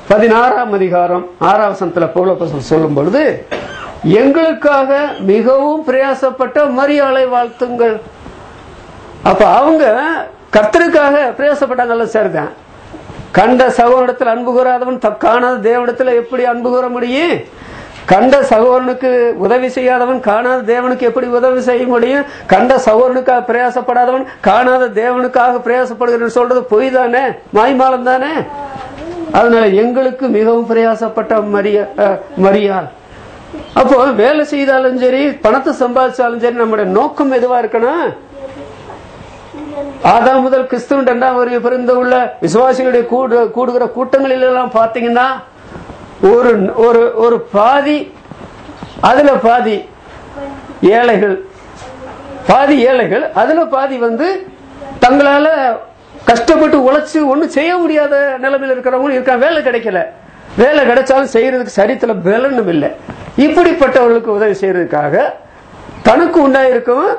S1: 16ஆம் அதிகாரம் 6ஆம் வசனத்துல பவுல் அப்போஸ்தலன் சொல்லும் பொழுது, எங்களுக்காக மிகவும் பிரயாசப்பட்ட மரியாதை வாழ்த்துங்கள். அப்ப அவங்க கர்த்தருக்காக பிரயாசப்பட்டாங்கல்ல, சரிதான். கண்ட சகோதரத்தில் அன்பு கூறாதவன் காணாத தேவனிடத்துல எப்படி அன்பு கூற முடியும்? கண்ட சகோதரனுக்கு உதவி செய்யாதவன் காணாத தேவனுக்கு எப்படி உதவி செய்ய முடியும்? கண்ட சகோதரனுக்காக பிரயாசப்படாதவன் காணாத தேவனுக்காக பிரயாசப்படுகிறேன் சொல்றது பொய் தானே, மாய்மாலம் தானே. அதனால எங்களுக்கு மிகவும் பிரயாசப்பட்ட மரியாள். அப்போ வேலை செய்தாலும் சரி, பணத்தை சம்பாதிச்சாலும் சரி, நம்முடைய நோக்கம் எதுவா இருக்கணும்? ஆதாம் முதல் கிறிஸ்துவின் 2ஆம் வருகை பிறந்த உள்ள விசுவாசிகளுடைய கூடுகிற கூட்டங்களில் எல்லாம் பாத்தீங்கன்னா ஒரு பாதி, அதுல பாதி ஏழைகள், அதுல பாதி தங்களால கஷ்டப்பட்டு உழைச்சு ஒன்னும் செய்ய முடியாத நிலைமையில் இருக்கிறவங்க இருக்காங்க. வேலை கிடைக்கல, வேலை கிடைச்சாலும் செய்யறதுக்கு சரித்தில பலனும் இல்லை. இப்படிப்பட்டவர்களுக்கு உதவி செய்யறதுக்காக தனக்கு உண்டாயிருக்கவும்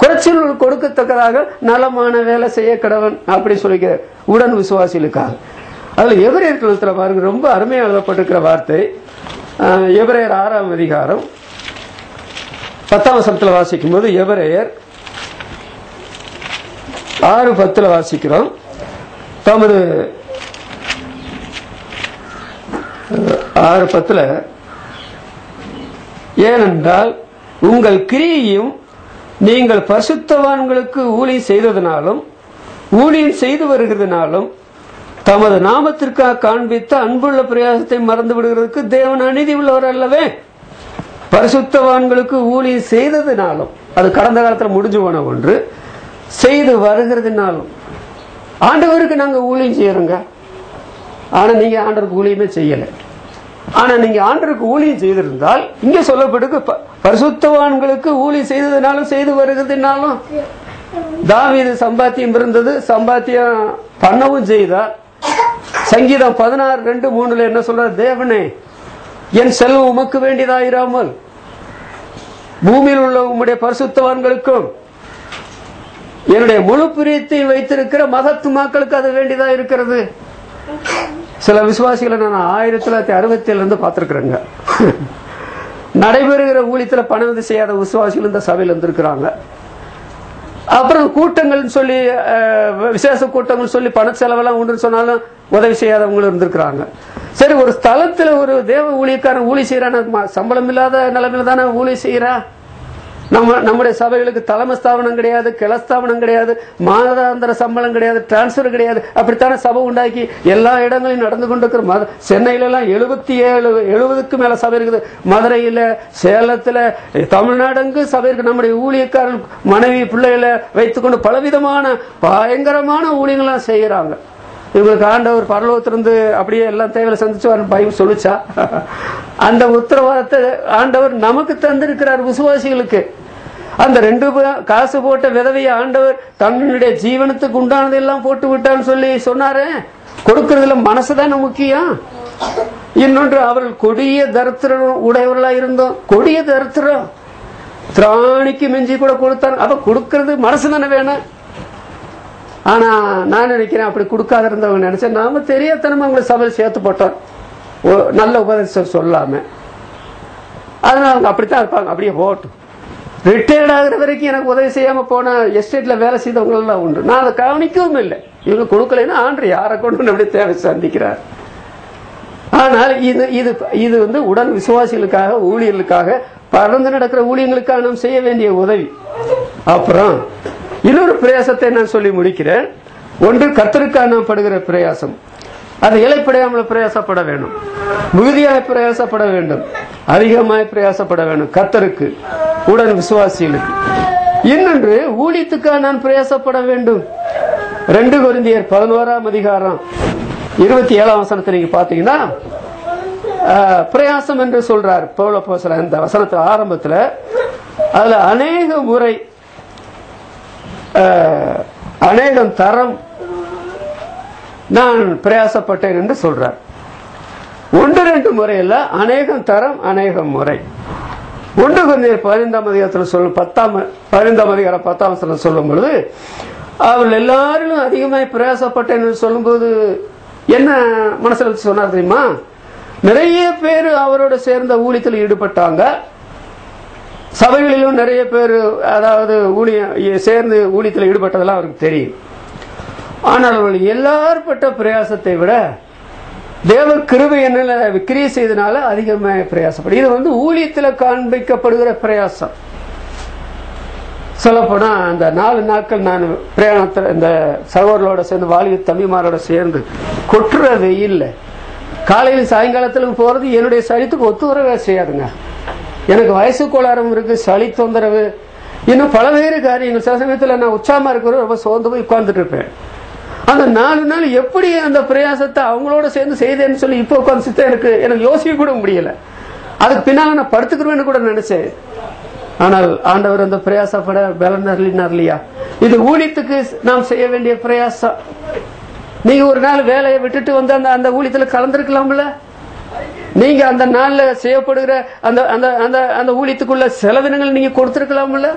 S1: குறைச்சல் கொடுக்கத்தக்கதாக நலமான வேலை செய்ய கடவன் அப்படி சொல்லிக்கிற உடன் விசுவாசிகளுக்காக. அதுல எபிரேயர் பாருங்க, ரொம்ப அருமையா எழுதப்பட்டிருக்கிற வார்த்தை. எபிரேயர் 6ஆம் அதிகாரம் 10ஆம் வசனத்தில் வாசிக்கும் போது, எபிரேயர் 6:10 வாசிக்கிறோம். தமது 6:10 ஏனென்றால் உங்கள் கிரியையும் நீங்கள் பரிசுத்தவான்களுக்கு ஊழியம் செய்ததினாலும் ஊழியம் செய்து வருகிறதுனாலும் தமது நாமத்திற்காக காண்பித்த அன்புள்ள பிரயாசத்தை மறந்து விடுகிறதுக்கு தேவன் அநீதி உள்ளவர் அல்லவே. பரிசுத்தவான்களுக்கு ஊழியம் செய்ததினாலும், அது கடந்த காலத்தில் முடிஞ்சு போன ஒன்று, செய்து வருகிறதுனாலும். ஆண்டவருக்கு நாங்க ஊழியம் செய்யறோங்க, ஆனா நீங்க ஆண்டவருக்கு ஊழியமே செய்யல. ஆனா நீங்க ஆண்டவருக்கு ஊழியம் செய்திருந்தால், இங்க சொல்லப்பட்டு பரிசுத்தவான்களுக்கு ஊழியம் செய்ததினாலும் செய்து வருகிறதுனாலும். தாவீது சம்பாத்தியம் இருந்தது, சம்பாத்தியம் பண்ணவும் செய்தார். சங்கீதம் 16:2-3 என்ன சொல்ற? தேவனே, என் செல்வம் உமக்கு வேண்டியதாயிராமல் பூமியில் உள்ள உம்முடைய பரிசுத்தவான்களுக்கும் என்னுடைய முழு பிரியத்தை வைத்திருக்கிற மகத்துமாக்களுக்கு அது வேண்டியதா இருக்கிறது. சில விசுவாசிகளை நான் 1967 பார்த்திருக்கிறேங்க. நடைபெறுகிற ஊழியத்துல பணம் செய்யாத விசுவாசிகள் இந்த சபையில் இருந்திருக்கிறாங்க. அப்புறம் கூட்டங்கள் சொல்லி, விசேஷ கூட்டங்கள் சொல்லி பண செலவெல்லாம் உண்டு சொன்னாலும் உதவி செய்யாதவங்களும் இருந்திருக்கிறாங்க. சரி, ஒரு ஸ்தலத்துல ஒரு தேவ ஊழியக்காரன் ஊழி செய்யறான, சம்பளம் இல்லாத நிலைமையில தானே ஊழி செய்யறா. நம்முடைய சபைகளுக்கு தலைமை ஸ்தாபனம் கிடையாது, கிளஸ்தாபனம் கிடையாது, மாதாந்திர சம்பளம் கிடையாது, டிரான்ஸ்பர் கிடையாது. அப்படித்தானே சபை உண்டாக்கி எல்லா இடங்களையும் நடந்து கொண்டிருக்கிற. சென்னையில எல்லாம் 70க்கும் மேல சபை இருக்குது. மதுரையில, சேலத்துல, தமிழ்நாடுங்கு சபை இருக்கு. நம்முடைய ஊழியக்காரன் மனைவி பிள்ளைகளை வைத்துக்கொண்டு பலவிதமான பயங்கரமான ஊழியங்கள்லாம் செய்யறாங்க. இவங்களுக்கு ஆண்டவர் பரலோகத்திலிருந்து அப்படியே எல்லாம் தேவையை சந்திச்சு பைபிள் சொல்லிச்சா? அந்த உத்தரவாதத்தை ஆண்டவர் நமக்கு தந்திருக்கிறார் விசுவாசிகளுக்கு. அந்த 2 காசு போட்ட விதவையை ஆண்டவர் தன்னுடைய ஜீவனத்துக்கு உண்டானது எல்லாம் போட்டு விட்டான்னு சொல்லி சொன்னாரு. கொடுக்கறதுல மனசுதானே முக்கியம். இன்னொன்று, அவர்கள் கொடிய தரித்திரம் உடையவர்களா இருந்தோம். கொடிய தரித்திரம், திராணிக்கு மிஞ்சி கூட கொடுத்தாங்க. அப்ப கொடுக்கறது மனசு தானே வேணும். ஆனா நான் நினைக்கிறேன், அப்படி கொடுக்காத இருந்தவங்க நினைச்சேன், நாம தெரியாதனமா அவங்களை சபையில் சேர்த்து போட்டோம், நல்ல உபதேசம் சொல்லாம. அதனால அவங்க அப்படித்தான் இருப்பாங்க. அப்படியே போட்டும், ரிட்டையர்ட் ஆகுற வரைக்கும் எனக்கு உதவி செய்யாம போன எஸ்டேட்ல வேலை செய்தவங்க எல்லாம் உண்டு. நான் அதை கவனிக்கவும் இல்லை. இவங்க கொடுக்கலைன்னா ஆண்டு யாரை கொண்டு அப்படி தேவை சந்திக்கிறார். ஆனால் இது உடன் விசுவாசிகளுக்காக, ஊழியர்களுக்காக, பறந்து நடக்கிற ஊழியர்களுக்காக நாம் செய்ய வேண்டிய உதவி. அப்புறம் இன்னொரு பிரயாசத்தை நான் சொல்லி முடிக்கிறேன். ஒன்று, கர்த்தருக்காக நாம் படுகிற பிரயாசம். அது இலைப்படையாமல் பிரயாசப்பட வேண்டும், மிகுதியாய் பிரயாசப்பட வேண்டும், அதிகமாய் பிரயாசப்பட வேண்டும் கர்த்தருக்கு, உடன் விசுவாசிகளுக்கு. இன்னொன்று, ஊழியத்துக்காக நான் பிரயாசப்பட வேண்டும். 2 கொரிந்தியர் 11ஆம் அதிகாரம் 27ஆம் வசனத்தை நீங்க பாத்தீங்கன்னா, பிரயாசம் என்று சொல்றார் பவுல் அப்போஸ்தலன். அந்த வசனத்து ஆரம்பத்தில் அதுல அநேக முறை, அநேகம் தரம் நான் பிரயாசப்பட்டேன் என்று சொல்றார். 1-2 முறை இல்ல, அநேகம் தரம், அநேகம் முறை. 1 கொரிந்தியர் 15ஆம் அதிகாரத்தில் சொல்லும் 15ஆம் அதிகாரம் 10ஆம் வசனம் சொல்லும் பொழுது, அவர்கள் எல்லாரும் அதிகமாய் பிரயாசப்பட்டேன் என்று சொல்லும் போது என்ன மனசுல சொன்னார் தெரியுமா? நிறைய பேர் அவரோட சேர்ந்த ஊழியத்தில் ஈடுபட்டாங்க. சபைகளிலும் நிறைய பேர், அதாவது சேர்ந்து ஊழியத்தில் ஈடுபட்டதெல்லாம் அவருக்கு தெரியும். ஆனால் அவர்கள் எல்லாரும் பட்ட பிரயாசத்தை விட தேவ கிருபை என்ன கிரியை செய்தனால அதிகமாக பிரயாசப்படும். இது ஊழியத்தில் காண்பிக்கப்படுகிற பிரயாசம். சொல்லப்போனா, அந்த 4 நாட்கள் நான் பிரயாணத்தில் இந்த சகோதரோட சேர்ந்து, வாலிப தம்பிமாரோட சேர்ந்து கொட்டுற வெயில்ல காலையில் சாயங்காலத்திலும் போறது என்னுடைய சளித்துக்கு ஒத்து வரவே செய்யாதுங்க. எனக்கு வயசு கோளாறும் இருக்கு, சளி தொந்தரவு, இன்னும் பலவேறு காரியங்கள். சில சமயத்தில் நான் உற்சாகமா இருக்கிற ரொம்ப சோர்ந்து போய் உட்கார்ந்துட்டு இருப்பேன். அந்த 4 நாள் எப்படி அந்த பிரயாசத்தை அவங்களோட சேர்ந்து செய்தேன்னு சொல்லி இப்ப உட்காந்து எனக்கு யோசிக்க கூட முடியல. அதுக்கு பின்னால நான் படுத்துக்கிறேன்னு கூட நினைச்சேன். ஆனால் ஆண்டவர் அந்த பிரயாசப்பட பலன் அருளினார் இல்லையா? இது ஊழியத்துக்கு நாம் செய்ய வேண்டிய பிரயாசம். நீங்க ஒரு நாள் வேலையை விட்டுட்டு வந்து அந்த ஊழியத்துல கலந்துருக்கலாம்ல. நீங்க அந்த நாள்ல செய்யப்படுகிற அந்த ஊழியத்துக்குள்ள செலவினங்கள் நீங்க கொடுத்திருக்கலாம்ல.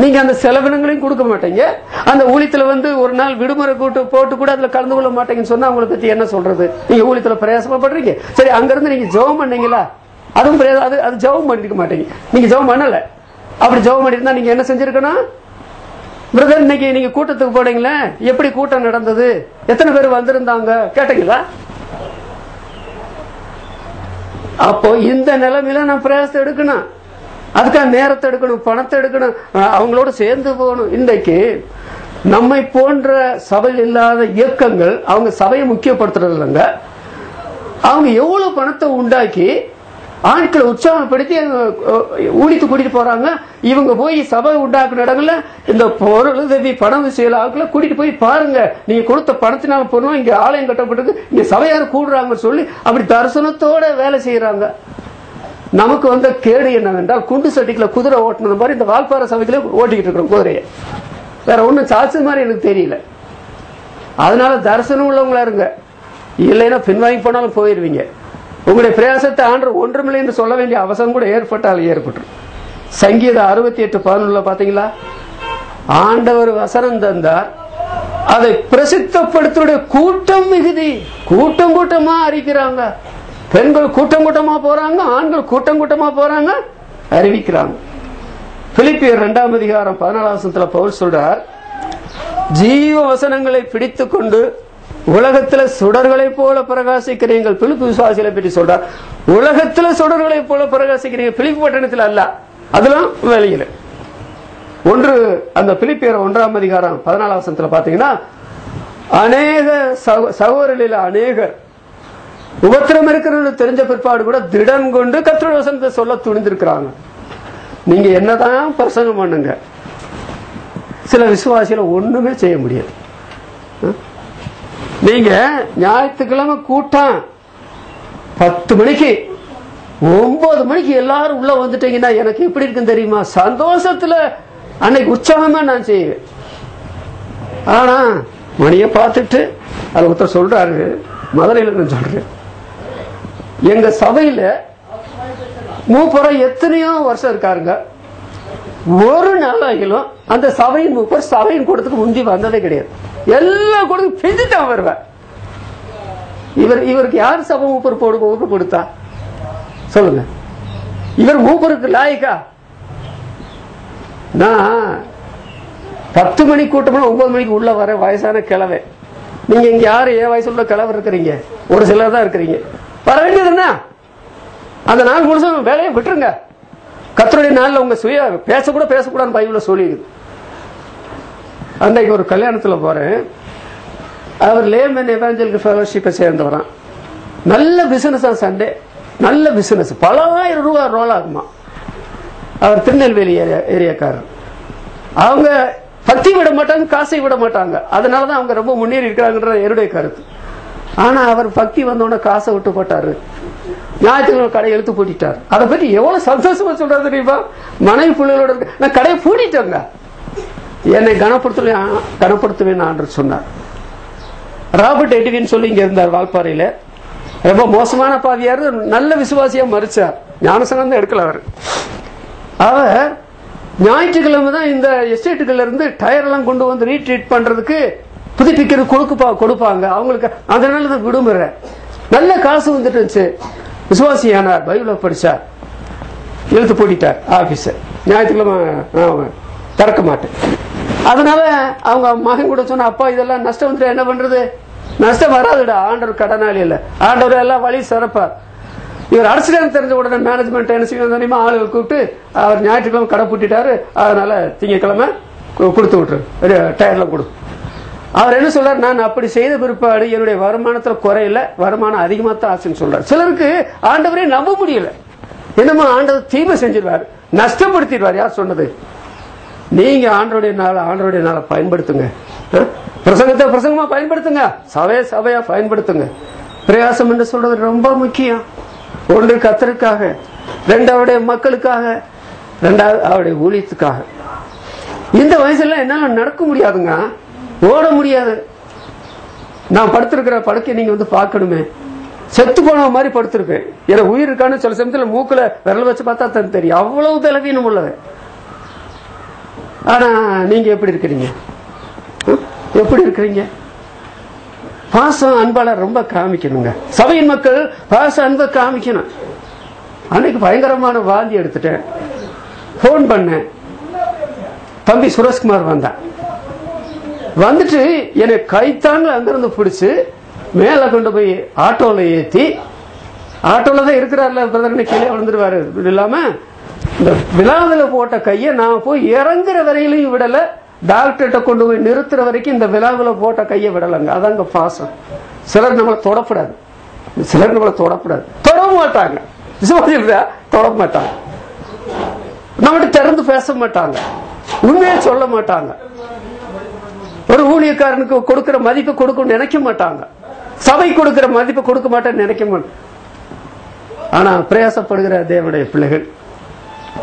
S1: நீங்க அந்த செலவினங்களையும் கொடுக்க மாட்டீங்க. அந்த ஊழியத்துல ஒரு நாள் விடுமுறை போட்டு கூட அதுல கலந்து கொள்ள மாட்டீங்கன்னு சொன்னா அவங்களை பத்தி என்ன சொல்றது? நீங்க ஊழியத்துல பிரயாசமா பண்றீங்க. சரி, அங்க இருந்து நீங்க ஜெபம் பண்ணீங்களா? அதுவும் அது ஜெபம் பண்ணிருக்க மாட்டீங்க. நீங்க ஜெபம் பண்ணல. அப்படி ஜெபம் பண்ணிருந்தா நீங்க என்ன செஞ்சிருக்கணும்? பிரதர், இன்னைக்கு நீங்க கூட்டத்துக்கு போனீங்களே, எப்படி கூட்டம் நடந்தது, எத்தனை பேர் வந்திருந்தாங்க கேட்டீங்களா? அப்போ இந்த நிலைமையில நான் பிரயாசத்தை எடுக்கணும். அதுக்காக நேரத்தை எடுக்கணும், பணத்தை எடுக்கணும், அவங்களோட சேர்ந்து போகணும். இன்றைக்கு நம்மை போன்ற சபையில் இல்லாத இயக்கங்கள் அவங்க சபையை முக்கியப்படுத்துறது இல்லைங்க. அவங்க எவ்வளவு பணத்தை உண்டாக்கி ஆட்களை உற்சாகப்படுத்தி ஊழித்து கூட்டிட்டு போறாங்க. இவங்க போய் சபை உண்டாக்குன இடங்கள்ல இந்த பொருளுதவி பணம் விஷயம் ஆட்களை கூட்டிட்டு போய் பாருங்க, நீங்க கொடுத்த பணத்தினால போனோம், இங்க ஆலயம் கட்டப்பட்டிருக்கு, இங்க சபையார் கூடுறாங்கன்னு சொல்லி அப்படி தரிசனத்தோட வேலை செய்யறாங்க. நமக்கு வந்த கேடு என்னவென்றால், குண்டு சட்டிக்குள்ள குதிரை ஓட்டினது மாதிரி இந்த வால்பாறை சபைகளே ஓட்டிக்கிட்டு இருக்கிறோம் குதிரையை. வேற ஒன்னும் சாட்சி மாதிரி எனக்கு தெரியல. அதனால தரிசனம் உள்ளவங்களா இருங்க, இல்லைன்னா பின்வாங்கி போனாலும் போயிருவீங்க. உங்களுடைய பிரயாசத்தை ஆண்டவர் ஒன்றுமில்லை என்று சொல்ல வேண்டிய அவசரம் கூட ஏற்பட்டால் ஏற்பட்டுரும். சங்கீதம் 68:11 பாத்தீங்களா? ஆண்டவர் வசனம் தந்தார், அதை பிரசித்தப்படுத்துடைய கூட்டம் மிகுதி. கூட்டம் கூட்டமா அறிக்கிறாங்க. பெண்கள் கூட்டம் கூட்டமா போறாங்க, ஆண்கள் கூட்டம் கூட்டமா போறாங்க, அறிவிக்கிறாங்க. பிலிப்பியர் 2:14 பவுல் சொல்றார், ஜீவ வசனங்களை பிடித்துக் கொண்டு உலகத்துல சுடர்களை போல பிரகாசிக்கிறீர்கள். பிலிப்பு விசுவாசிகளை பற்றி சொல்றார், உலகத்துல சுடர்களை போல பிரகாசிக்கிறீங்க. பிலிப்பு பட்டணத்தில் அல்ல, அதெல்லாம் வெளியில. அந்த பிலிப்பியர் 1:14 பாத்தீங்கன்னா, அநேக சகோதரர்களில் அநேகர் உபத்திரம் இருக்கிறது தெரிஞ்ச பிற்பாடு கூட திடன் கொண்டு கர்த்தருடைய வசனத்தை சொல்ல துணிந்திருக்கிறாங்க. நீங்க என்னதான் பிரசங்கம் பண்ணுங்க, சில விசுவாசிகளை ஒண்ணுமே செய்ய முடியாது. நீங்க ஞாயிற்றுக்கிழமை கூட்டம் 10 மணிக்கு 9 மணிக்கு எல்லாரும் உள்ள வந்துட்டீங்கன்னா எனக்கு எப்படி இருக்குன்னு தெரியுமா? சந்தோஷத்துல அன்னைக்கு உற்சாகமா நான் செய்வேன். ஆனா மணியை பார்த்துட்டு அது ஒருத்தர் சொல்றாரு, மதுரையில் நான் சொல்றேன், எங்க சபையில மூப்பரம் எத்தனையோ வருஷம் இருக்காருங்க, ஒரு நாளாகிலும் அந்த சபையின் மூப்பர் சபையின் கூட்டத்துக்கு முந்தி வந்ததே கிடையாது. எல்லா கூட்டத்துக்கும் பிஞ்சுட்டான் வருவேன். இவருக்கு யார் சபை மூப்பர் ஊக்க கொடுத்தா சொல்லுங்க? இவர் மூப்பருக்கு லாய்க்கா? நான் 10 மணி கூட்டம் 9 மணிக்கு உள்ள வர வயசான கிழவை. நீங்க இங்க யாரு என் வயசுல கிழவர் இருக்கிறீங்க? ஒரு சிலர் தான் இருக்கிறீங்க. வர வேண்டியது என்ன? அந்த நாள் முழுசும் வேலையை விட்டுருங்க. கர்த்தருடைய நாள்ல உங்க சுய பேசக்கூடாதுன்னு பைபிள்ல சொல்லிடுது. அன்றைக்கு ஒரு கல்யாணத்துல போறேன். அவர் லேமன் எவாஞ்சலிக்கல் ஃபெலோஷிப்பை சேர்ந்தவரான். நல்ல பிசினஸ் தான், சண்டே நல்ல பிசினஸ், பல ஆயிரம் ரூபாய் ரோல் ஆகுமா. அவர் திருநெல்வேலி ஏரியாக்காரர். அவங்க பக்தி விட மாட்டாங்க, காசை விட மாட்டாங்க. அதனாலதான் அவங்க ரொம்ப முன்னேறி இருக்கிறாங்கன்ற என்னுடைய கருத்து. ஆனா அவர் பக்தி வந்தோட காசை விட்டு போட்டாரு. ஞாயிற்றுக்கிழமை கடை எழுத்து பூட்டிட்டார். அதை பத்தி எவ்வளவு சந்தோஷமா சொல்றாரு தெரியுமா? மனைவி பிள்ளைகளோட நான் கடையை பூட்டிட்டேங்க, என்னை கனப்படுத்துவேன் ஆண்டவர் சொன்னார். ராபர்ட் எட்வின் சொல்லி இங்க இருந்தார் வால்பாறையில. ரொம்ப மோசமான பாதியாரு, நல்ல விசுவாசியா மறிச்சார். ஞானசனம் தான் எடுக்கல அவர் ஞாயிற்றுக்கிழமை தான் இந்த எஸ்டேட்டுகள்ல இருந்து டயர் எல்லாம் கொண்டு வந்து ரீட்ரீட் பண்றதுக்கு புதுப்பிக்கிறது கொடுப்பாங்க அவங்களுக்கு. அதனாலதான் விடுமுறை. நல்ல காசு வந்துட்டு இருந்துச்சு. விசுவாசியானார், பைபிள படிச்சார், இழுத்து போட்டிட்டார் ஆபீஸ. ஞாயிற்றுக்கிழமை திறக்க மாட்டேன். அதனால அவங்க மகன் கூட சொன்ன, அப்பா இதெல்லாம் நஷ்டம் வந்துட்டு என்ன பண்றது? நஷ்டம் வராதுடா, ஆண்டவர் கடனாளி இல்ல, ஆண்டவர் எல்லாம் வழி சிறப்பார். இவர் அரசியல் தெரிஞ்ச உடனே மேனேஜ்மெண்ட் என்ன செய்யும் தெரியுமா? ஆளுகள் கூப்பிட்டு அவர் ஞாயிற்றுக்கிழமை கடை பூட்டிட்டாரு, அதனால திங்கக்கிழமை கொடுத்து விட்டுரு, டயர்ல கொடு. அவர் என்ன சொல்றாரு? நான் அப்படி செய்த பிற்பாடு என்னுடைய வருமானத்துல குறையில, வருமானம் அதிகமா தான் ஆச்சுன்னு சொல்றாரு. சிலருக்கு ஆண்டவரே நம்ப முடியல. என்னமா ஆண்டவர் தீமை செஞ்சிருவாரு, நஷ்டப்படுத்திடுவார். யார் சொன்னது? நீங்க ஆண்டவருடைய நாளை பயன்படுத்துங்க. பிரசங்கமா பயன்படுத்துங்க, சபையா பயன்படுத்துங்க. பிரயாசம் என்று சொல்றது ரொம்ப முக்கியம். ஒன்று கர்த்தருக்காக, இரண்டாவது மக்களுக்காக, இரண்டாவது அவருடைய ஊழியத்துக்காக. இந்த வயசுல என்னால நடக்க முடியாதுங்க, ஓட முடியாது. நான் படுத்திருக்கிற படுக்கை நீங்க வந்து பார்க்கணுமே, செத்து போன மாதிரி படுத்திருப்பேன். எனக்கு உயிர் இருக்கான்னு சில சமயத்துல மூக்குல விரல் வச்சு பார்த்தா தான் தெரியும், அவ்வளவு பலவீனம் உள்ளது. ஆனா நீங்க எப்படி இருக்கிறீங்க? எப்படி இருக்கிறீங்க? பாசம் அன்பாளர் ரொம்ப காமிக்கணுங்க. சபையின் மக்கள் பாசம் அன்பை காமிக்கணும். அன்னைக்கு பயங்கரமான வாந்தி எடுத்துட்டேன். போன் பண்ணேன், தம்பி சுரேஷ்குமார் வந்தான். வந்துட்டு என்னை கைத்தாங்க அங்கிருந்து பிடிச்சு மேல கொண்டு போய் ஆட்டோல ஏத்தி, ஆட்டோல தான் இருக்கிறார்ல பிரதர்னு கீழே விழுந்துருவாரு. இல்லாம இந்த விழாவில் போட்ட கையை நான் போய் இறங்குற வரையிலையும் விடல, டாக்டர்கிட்ட கொண்டு போய் நிறுத்துற வரைக்கும் இந்த விழாவில் போட்ட கையை விடலைங்க. அதாங்க பாசம். சிலர் நம்மளை தொடப்படாது, சிலர் நம்மளை தொடப்படாது, தொட மாட்டாங்க. தொட மாட்டாங்க, நம்மகிட்ட திறந்து பேச மாட்டாங்க, உண்மையை சொல்ல மாட்டாங்க. ஒரு ஊழியக்காரனுக்கு கொடுக்கிற மதிப்பு கொடுக்க நினைக்க மாட்டாங்க, சபை கொடுக்கிற மதிப்பு கொடுக்க மாட்டேன்னு நினைக்க மாட்டாங்க. ஆனா பிரயாசப்படுகிற தேவனுடைய பிள்ளைகள்,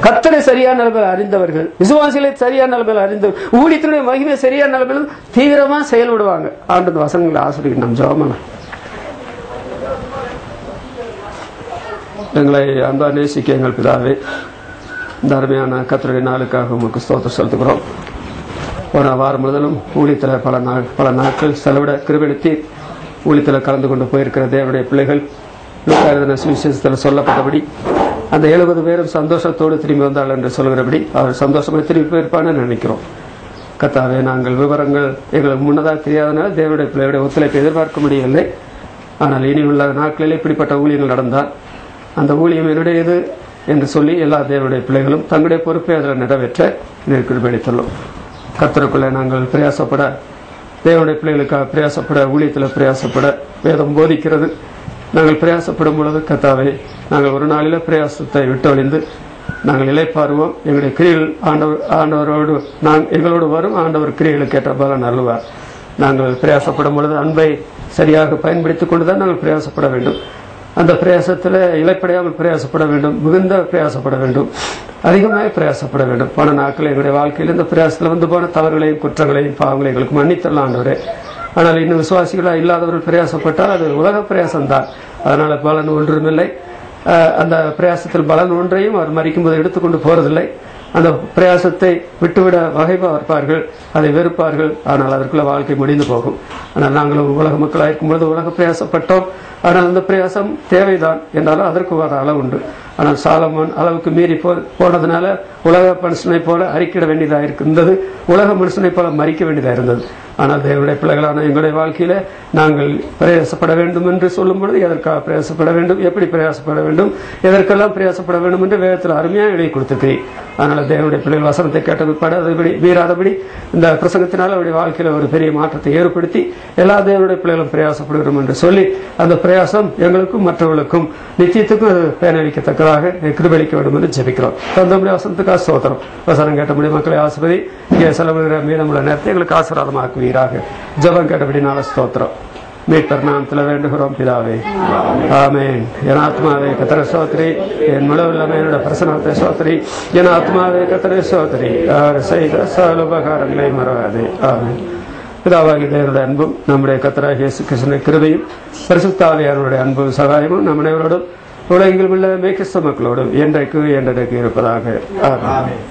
S1: கர்த்தரை சரியான நிலைமையில் அறிந்தவர்கள், விசுவாசிகளை சரியான நிலைமையில் அறிந்தவர்கள், ஊழியத்தினுடைய மகிமை சரியான நிலைமையில் தீவிரமா செயல்படுவாங்க. ஆண்டு வசனங்களை ஆசிரியர் நம் ஜெபம். எங்களை அன்பா நேசிக்க எங்கள் பிதாவே, இந்த அருமையான கர்த்தருடைய நாளுக்காக உங்களுக்கு ஸ்தோத்திரம் செலுத்துகிறோம். போன வாரம் முழுவதும் ஊழியத்தில் பல நாட்கள் செலவிட கிருபைப்படுத்தி ஊழியத்தில் கலந்து கொண்டு போயிருக்கிற தேவனுடைய பிள்ளைகள் லூக்கா சுவிசேஷத்தில் சொல்லப்பட்டபடி அந்த 70 பேரும் சந்தோஷத்தோடு திரும்பி வந்தாள் என்று சொல்கிறபடி அவர் சந்தோஷமாக திரும்பி போயிருப்பான்னு நினைக்கிறோம். கர்த்தாவே, நாங்கள் விவரங்கள் எங்களுக்கு முன்னதாக தெரியாதனால தேவனுடைய பிள்ளைகளுடைய ஒத்துழைப்பை எதிர்பார்க்க முடியவில்லை. ஆனால் இனி உள்ள நாட்களில் இப்படிப்பட்ட ஊழியங்கள் நடந்தால் அந்த ஊழியம் என்னுடையது என்று சொல்லி எல்லா தேவனுடைய பிள்ளைகளும் தங்களுடைய பொறுப்பை அதில் நிறைவேற்ற கிருபையளித்துள்ளோம். கர்த்தருக்குள்ளே நாங்கள் பிரயாசப்பட, தேவனுடைய பிள்ளைகளுக்காக பிரயாசப்பட, ஊழியத்தில் பிரயாசப்பட, வேதம் போதிக்கிறது. நாங்கள் பிரயாசப்படும் பொழுது கர்த்தாவே, நாங்கள் ஒரு நாளில பிரயாசத்தை விட்டொழிந்து நாங்கள் இளைப்பாருவோம். எங்களுடைய கிரியைகள் ஆண்டவரோடு எங்களோடு வரும். ஆண்டவர் கிரியைகளுக்கு ஏற்ற பலன் அருள்வார். நாங்கள் பிரயாசப்படும் பொழுது அன்பை சரியாக பயன்படுத்திக் கொண்டுதான் நாங்கள் பிரயாசப்பட வேண்டும். அந்த பிரயாசத்தில் இலைப்படையாமல் பிரயாசப்பட வேண்டும், மிகுந்த பிரயாசப்பட வேண்டும், அதிகமாக பிரயாசப்பட வேண்டும். போன நாட்கள் எங்களுடைய வாழ்க்கையில் இந்த பிரயாசத்தில் வந்து போன தவறுகளையும் குற்றங்களையும் பாவங்களையும் எங்களுக்கு மன்னித்தரலாம் ஆண்டவரே. ஆனால் இன்னும் விசுவாசிகளா இல்லாதவர்கள் பிரயாசப்பட்டால் அது உலக பிரயாசம்தான். அதனால பலன் ஒன்றுமில்லை. அந்த பிரயாசத்தில் பலன் ஒன்றையும் அவர் மறிக்கும் போது எடுத்துக்கொண்டு போறதில்லை. அந்த பிரயாசத்தை விட்டுவிட வகை பார்ப்பார்கள், அதை வெறுப்பார்கள். ஆனால் அதற்குள்ள வாழ்க்கை முடிந்து போகும். ஆனால் நாங்களும் உலக மக்களாக இருக்கும்பொழுது உலக பிரயாசப்பட்டோம். ஆனால் அந்த பிரயாசம் தேவைதான் என்றாலும் அதற்கு ஒரு அளவு உண்டு. ஆனால் சாலமோன் அளவுக்கு மீறி போனதுனால உலக மனுஷனை போல அறிக்கிட வேண்டியதாக இருந்தது, உலக மனுஷனை போல மறிக்க வேண்டியதாக இருந்தது. ஆனால் தேவனுடைய பிள்ளைகளான எங்களுடைய வாழ்க்கையில நாங்கள் பிரயாசப்பட வேண்டும் என்று சொல்லும் பொழுது எதற்காக பிரயாசப்பட வேண்டும், எப்படி பிரயாசப்பட வேண்டும், எதற்கெல்லாம் பிரயாசப்பட வேண்டும் என்று வேதத்தில் அருமையாக எழுதி கொடுத்திருக்கிறேன். அதனால தேவனுடைய பிள்ளைகள் வசனத்தை கேட்ட பிற்பாடு அதுபடி மீறாதபடி இந்த பிரசங்கத்தினால் அவருடைய வாழ்க்கையில ஒரு பெரிய மாற்றத்தை ஏற்படுத்தி எல்லா தேவனுடைய பிள்ளைகளும் பிரயாசப்படுகிறோம் என்று சொல்லி அந்த பிரயாசம் எங்களுக்கும் மற்றவர்களுக்கும் நிச்சயத்துக்கும் அது பயனளிக்கத்தக்கதாக கிருபைக்க வேண்டும் என்று ஜெபிக்கிறோம். தந்தமுடைய வசனத்துக்காக ஸ்தோத்திரம். வசனம் கேட்டபடி மக்களை ஆசிர்வதி இங்கே செலவிடுகிற மீதமுள்ள நேரத்தை எங்களுக்கு ஆசீர்வாதமாக்குவீராக. ஜெபம் கேட்டபடி நாள ஸ்தோத்திரம் மீட்பர் நாமத்தில் வேண்டுகிறோம் பிதாவே, ஆமென். என் ஆத்மாவே கர்த்தரை ஸ்தோத்திரி, என் முழுவதும் என்னோட பிரசன்னத்தை ஸ்தோத்திரி, என் ஆத்மாவே கர்த்தரை ஸ்தோத்திரி, அவர் செய்த சகல உபகாரங்களை மறவாதே. ஆமென். பிதாவாகிய தேவனுடைய அன்பும் நம்முடைய கர்த்தராகிய இயேசு கிறிஸ்துவின் கிருபையும் பரிசுத்த ஆவியானவருடைய அன்பும் சகாயமும் நம் அனைவரோடும் உலகெங்கிலும் உள்ள மேய்க்கிறிஸ்தவ மக்களோடும் என்றைக்கு இருப்பதாக. ஆமென்.